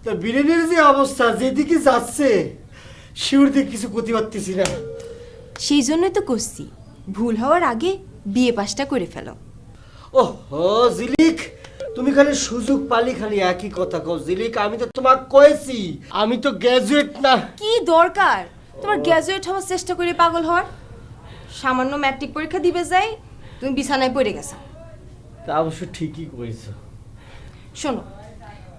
তা বীরেনের যে অবস্থা, যেদিকে যাচ্ছে, শিউর দিয়ে কিছু করতে পারতেছি না। সেই জন্যই তো করছি, ভুল হওয়ার আগে বিয়ে পাশটা করে ফেলো। ওহো জিলিক, তুমি খালি সুযোগ পালি খালি একই কথা কও জিলিক। আমি তো তোমাকে কয়েছি আমি তো গ্র্যাজুয়েট না। কি দরকার তোমার গ্র্যাজুয়েট হওয়ার চেষ্টা করে পাগল হওয়ার? সামান্য ম্যাট্রিক পরীক্ষা দিবে যাই তুমি বিছানায় পড়ে গেছো। তা অবশ্য ঠিকই কইছো। শোনো,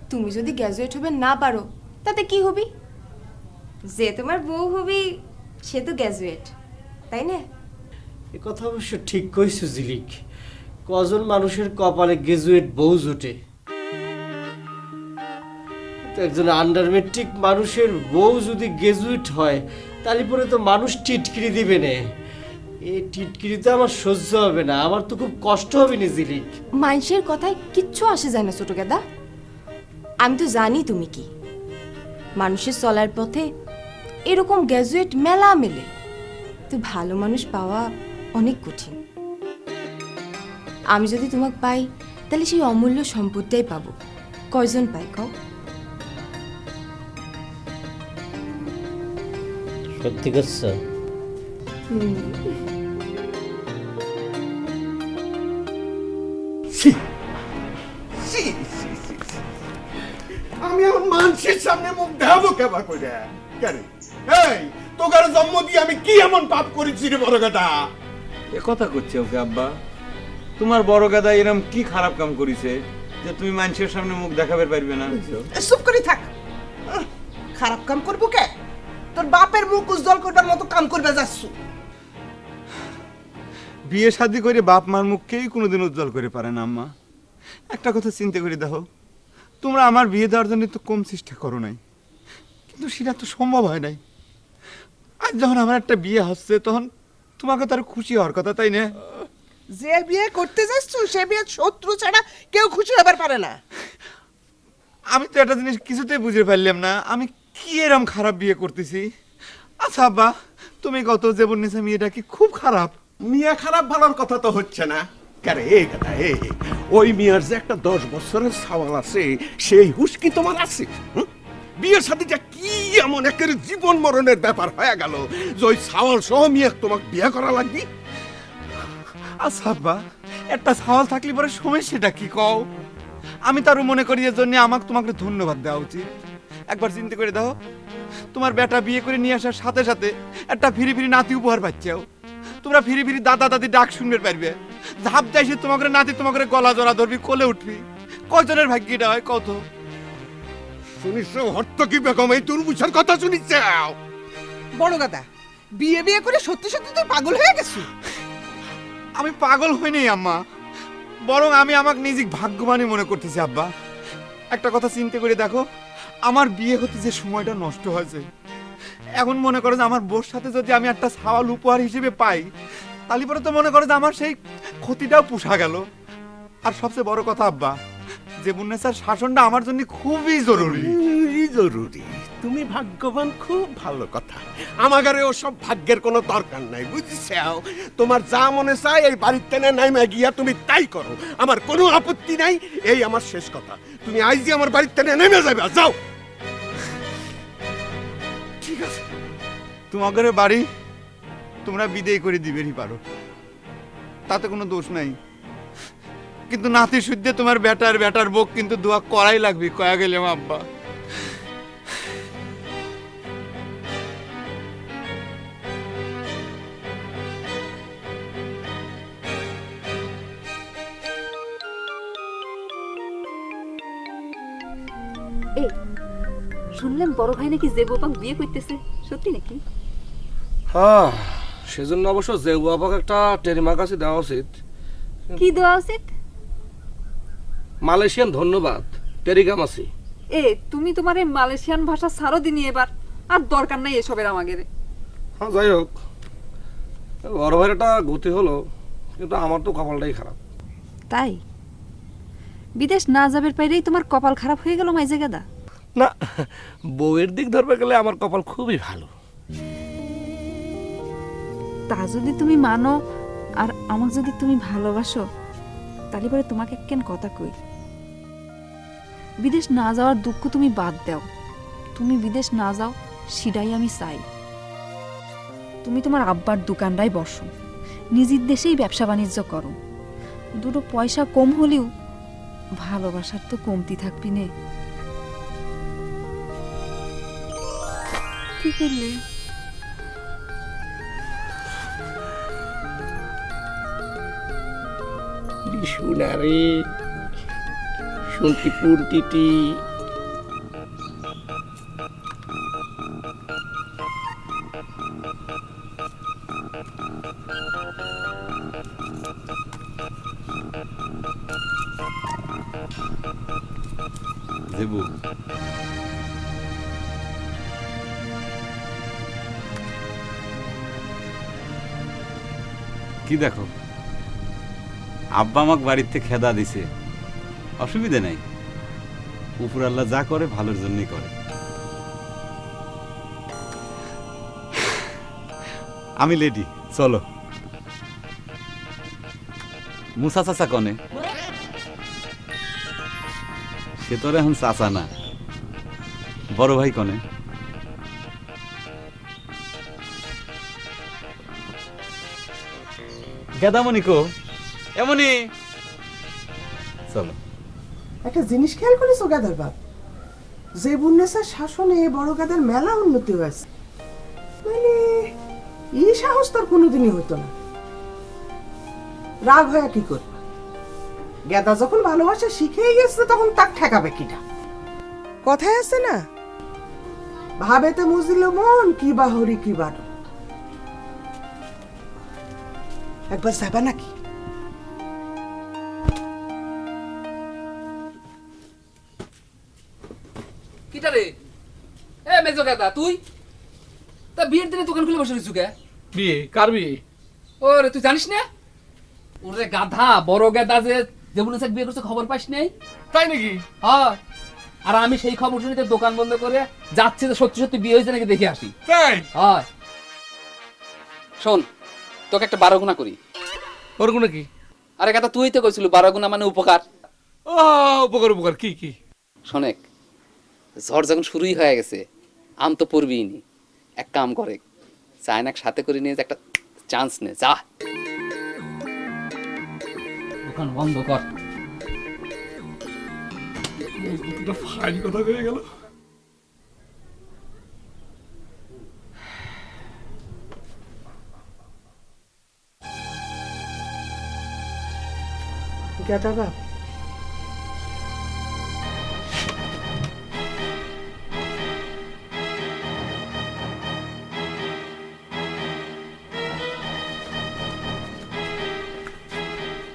তুমি যদি গ্র্যাজুয়েট হবে না পারো তাতে কি হবি? যে তোমার বউ হবি সে তো গ্র্যাজুয়েট, তাই না? এ কথা অবশ্য ঠিক কইছো জিলিক। কজন মানুষের কপালে গ্র্যাজুয়েট বউ জোটে, একজন আন্ডার ম্যাট্রিক মানুষের বউ যদি গ্র্যাজুয়েট হয় তাহলে পরে তো মানুষ টিটকিরি দিবে না। এই টিটকিরিতে আমার সহ্য হবে না, আমার তো খুব কষ্ট হবে না জিলিক। মানুষের কথায় কিচ্ছু আসে যায় না ছোট গেদা। আমি তো জানি তুমি কি। মানুষের চলার পথে এরকম গ্র্যাজুয়েট মেলা মেলে, তো ভালো মানুষ পাওয়া অনেক কঠিন। আমি যদি তোমাকে পাই তাহলে সেই অমূল্য সম্পদটাই পাবো। কয়জন পাই কও? সত্যি করছো? আমি এখন মানুষের সামনে মুখ দেখাবো কেবা করে কেন? এই তোকার জন্ম দিয়ে আমি কি এমন পাপ করেছি রে বড় গাদা? এ কথা করছে ওকে আব্বা? তোমার বড় গাদা এরম কি খারাপ কাম করিছে যে তুমি মানুষের সামনে মুখ দেখাবে পারবে না? চুপ করে থাক। খারাপ কাম করবো কে? তোর বাপের মুখ উজ্জ্বল করবার মতো কাম করবে যাচ্ছ। বিয়ে শাদি করে বাপ মার মুখকেই কোনোদিন উজ্জ্বল করে পারে না আম্মা। একটা কথা চিন্তা করে দেখো, তোমরা আমার বিয়ে দেওয়ার জন্য তো কম চেষ্টা করো নাই, কিন্তু সেটা তো সম্ভব হয় নাই। আজ যখন আমার একটা বিয়ে হচ্ছে তখন তোমাকে তার খুশি হওয়ার কথা, তাই না? যে বিয়ে করতে যাচ্ছ সে বিয়ে শত্রু ছাড়া কেউ খুশি হবার পারে না। আমি তো একটা জিনিস কিছুতেই বুঝে পারলাম না, আমি কি এরম খারাপ বিয়ে করতেছি। আচ্ছা আব্বা, তুমি কত জীবন নিছে মেয়েটা কি খুব খারাপ? মিয়া খারাপ ভালোর কথা তো হচ্ছে না। কারে এই কথা ওই মিয়ার যে একটা 10 বছরের সওয়াল আছে সেই হুশ কি তোমার আছে? বিয়ের সাথে যে কি এমন একের জীবন মরণের ব্যাপার হয়ে গেল যে ওই সওয়াল সহ মিয়া তোমাকে বিয়ে করা লাগবে? আচ্ছা আব্বা, একটা সওয়াল থাকলে পরে সমস্যাটা কি কও? আমি তারও মনে করি এর জন্য আমাকে তোমাকে ধন্যবাদ দেওয়া উচিত। একবার চিন্তা করে দাও, তোমার বেটা বিয়ে করে নিয়ে আসার সাথে সাথে একটা ফিরি ফিরি নাতি উপহার পাচ্ছেও। তোমরা ফিরি ফিরি দাদা দাদি ডাক শুনবে পারবে। ধাপ যাইছে তোমাকে নাতি তোমাকে গলা জড়া ধরবি, কোলে উঠবি। কয়জনের ভাগ্যটা হয় কত? শুনিস হর্তকি বেগম এই দুর্বুঝার কথা শুনিস? বড় গাদা, বিয়ে বিয়ে করে সত্যি সত্যি তুই পাগল হয়ে গেছিস। আমি পাগল হইনি আম্মা, বরং আমি আমাকে নিজে ভাগ্যবানই মনে করতেছি আব্বা। একটা কথা চিন্তা করে দেখো, আমার বিয়ে হতে যে সময়টা নষ্ট হয়েছে, এখন মনে করো যে আমার বউর সাথে যদি আমি একটা সওয়াল উপহার হিসেবে পাই তাহলে পরে তো মনে করো যে আমার সেই ক্ষতিটাও পুষা গেল। আর সবচেয়ে বড় কথা আব্বা, যে মুন্নেসার শাসনটা আমার জন্য খুবই জরুরি। জরুরি? তুমি ভাগ্যবান, খুব ভালো কথা। আমাগারে ওসব ভাগ্যের কোনো দরকার নাই, বুঝছো? তোমার যা মনে চায় এই বাড়ির টেনে নাইমা গিয়া তুমি তাই করো, আমার কোনো আপত্তি নাই। এই আমার শেষ কথা, তুমি আইজি আমার বাড়ির টেনে নেমে যাবে। যাও। ঠিক আছে, তোমাদের বাড়ি তোমরা বিদায় করে দিবেনই পারো, তাতে কোনো দোষ নাই। কিন্তু নাতি শুদ্ধে তোমার বেটার বউ কিন্তু দোয়া করাই লাগবে, কয়া গেলাম আব্বা। এই শুনলাম বড় ভাই নাকি যে বাবাকে বিয়ে করতেছে, সত্যি নাকি? হ্যাঁ, সেজন্য অবশ্য যে বাবাকে একটা টেরিমার কাছে দেওয়া উচিত। কি দেওয়া উচিত? মালয়েশিয়ান ধন্যবাদ, টেরিগামাসি। তুমি তোমার এই মালয়েশিয়ান ভাষা ছাড়ো দিনি এবার, আর দরকার নাই এসবের আমাদের। হ্যাঁ, যাই হোক, বড় ভাইয়ের একটা গতি হলো, কিন্তু আমার তো কপালটাই খারাপ। তাই বিদেশ না যাবার পাইরেই তোমার কপাল খারাপ হয়ে গেল মাইজে গাদা? না, বউয়ের দিক ধরবে গেলে আমার কপাল খুবই ভালো। তা যদি তুমি মানো আর আমাকে যদি তুমি ভালোবাসো, তাহলে পরে তোমাকে কেন কথা কই, বিদেশ না যাওয়ার দুঃখ তুমি বাদ দাও। তুমি বিদেশ না যাও সেটাই আমি চাই। তুমি তোমার আব্বার দোকানটাই বসো, নিজের দেশেই ব্যবসা বাণিজ্য করো। দুটো পয়সা কম হলেও ভালোবাসার তো কমতি থাকবি নে। কি করলে? সোনারে শুনতি পুরটিটি দেবু কি দেখো, আব্বা আমাকে বাড়িতে খেদা দিছে, অসুবিধে নাই। উপর আল্লাহ যা করে ভালোর জন্যই করে। আমি লেডি, চলো। মুসা চাচা কনে? সে তোর এখন চাচা না, বড় ভাই কনে? গেদামণি কো? এমনি চলো। একটা জিনিস খেয়াল করেছো গাদার বাপ, যে বুন্নেসার শাসনে বড় গাদার মেলা উন্নতি হয়েছে, মানে এই সাহস তোর কোনোদিনই হতো না। রাগ হয়ে কি করবে? গেদা যখন ভালোবাসা শিখেই গেছে তখন তাক ঠেকাবে কিটা? কথায় আছে না, ভাবেতে মুজিল মন কি বাহরি কি বারো। একবার যাবা নাকি? কিটা রে? এ মেজো গাদা, তুই তা বিয়ের দিনে দোকান খুলে বসে রইছু কে? বিয়ে? কার বিয়ে? ওরে তুই জানিস না? ওরে গাধা, বড় গাদা যে যেমন বিয়ে করছে খবর পাস নাই? তাই নাকি? হ্যাঁ, আর আমি সেই খবর শুনে দোকান বন্ধ করে যাচ্ছি, তো সত্যি সত্যি বিয়ে হয়েছে নাকি দেখে আসি। তাই? হয়। শোন, তোকে একটা 12 গুণা করি। ওর গুণা কি? আরে গাদা, তুই তো কইছিল 12 গুণা মানে উপকার। ও উপকার, উপকার কি কি? শোনেক, ঝড় যখন শুরুই হয়ে গেছে, আম তো পড়বিই নি। এক কাম করে, চায়নাক সাথে করে নিয়ে একটা চান্স নে, যা দোকান বন্ধ কর। ফাইন কথা হয়ে গেল। গাদা বাপ,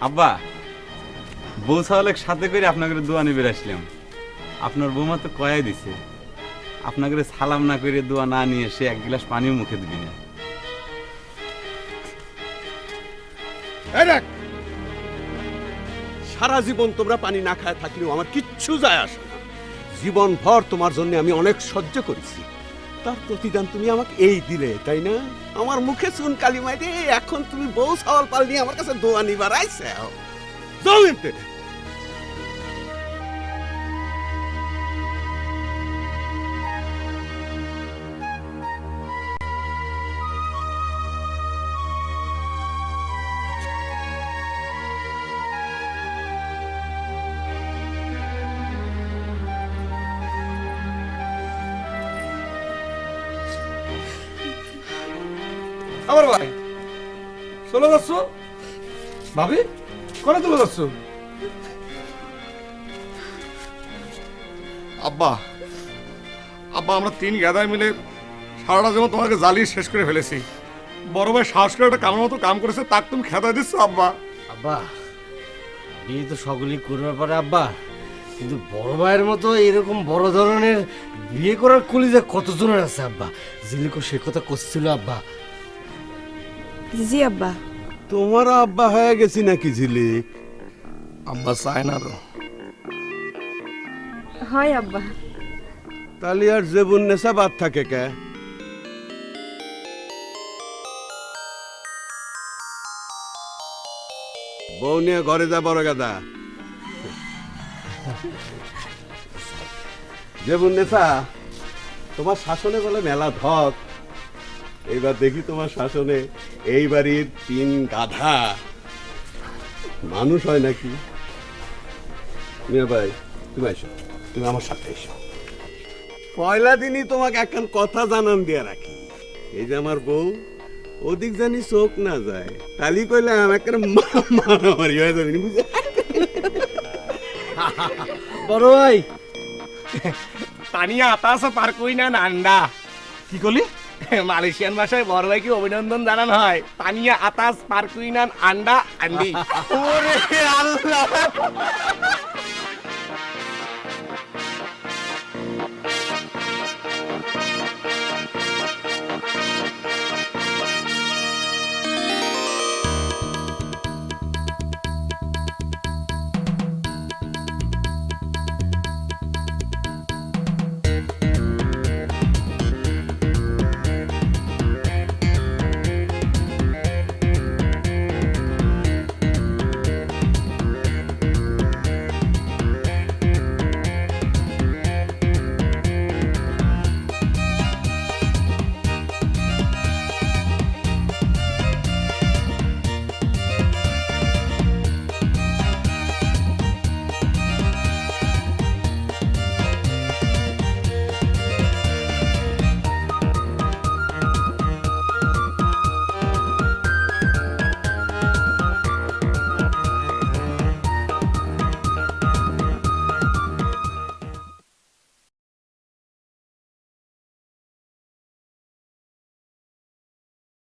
আব্বা, বউ সাওয়ালেক সাথে করে আপনাকে দোয়া নিবে আসলাম। আপনার বৌমা তো কয়াই দিছে, আপনাকে সালাম না করে দোয়া না নিয়ে সে এক গ্লাস পানিও মুখে দিবি না। সারা জীবন তোমরা পানি না খায় থাকলেও আমার কিচ্ছু যায় আসে না। জীবন ভর তোমার জন্য আমি অনেক সহ্য করেছি, তার প্রতিদান তুমি আমাকে এই দিলে, তাই না? আমার মুখে চুন কালি মাইরে এখন তুমি বউ সাওয়াল পাল নিয়ে আমার কাছে দোয়া নিবার আইছে। যাও এতে। আমার ভাই চলে যাচ্ছ? ভাবি কোনে চলে যাচ্ছ? আব্বা, আব্বা আমরা 3 গাদায় মিলে সারাটা জীবন তোমাকে জ্বালিয়ে শেষ করে ফেলেছি। বড় ভাই সাহস করে একটা কামের মতো কাম করেছে, তাকে তুমি খেদা দিচ্ছ আব্বা। আব্বা, বিয়ে তো সকলেই করবার পারে আব্বা, কিন্তু বড় ভাইয়ের মতো এরকম বড় ধরনের বিয়ে করার কলিজা কতজনের আছে আব্বা? জিলিকো সে কথা করছিল আব্বা। জি আব্বা। তোমার আব্বা হয়ে গেছি নাকি ঝিলিক? আব্বা চায় না তো। হয় আব্বা। তাহলে আর জেবুন নেশা বাদ থাকে কে? বউ নিয়ে ঘরে যা বড় গাদা। জেবুন নেশা তোমার শাসনে বলে মেলা ধক, এইবার দেখি তোমার শাসনে এই বাড়ির 3 গাধা মানুষ হয় নাকি। মিয়া ভাই তুমি এসো, তুমি আমার সাথে এসো। পয়লা দিনই তোমাকে একখান কথা জানান দিয়া রাখি, এই যে আমার বউ ওদিক জানি চোখ না যায়, তালি কইলাম একটা মারামারি হয়ে যাবে বুঝে। বড় ভাই তানিয়া আতাসা পার কই না আন্ডা। কি করলি? মালয়েশিয়ান ভাষায় বড় ভাইকে অভিনন্দন জানানো হয়, তানিয়া আতাস পার কুইনান আন্ডা আন্ডি। ওরে আল্লাহ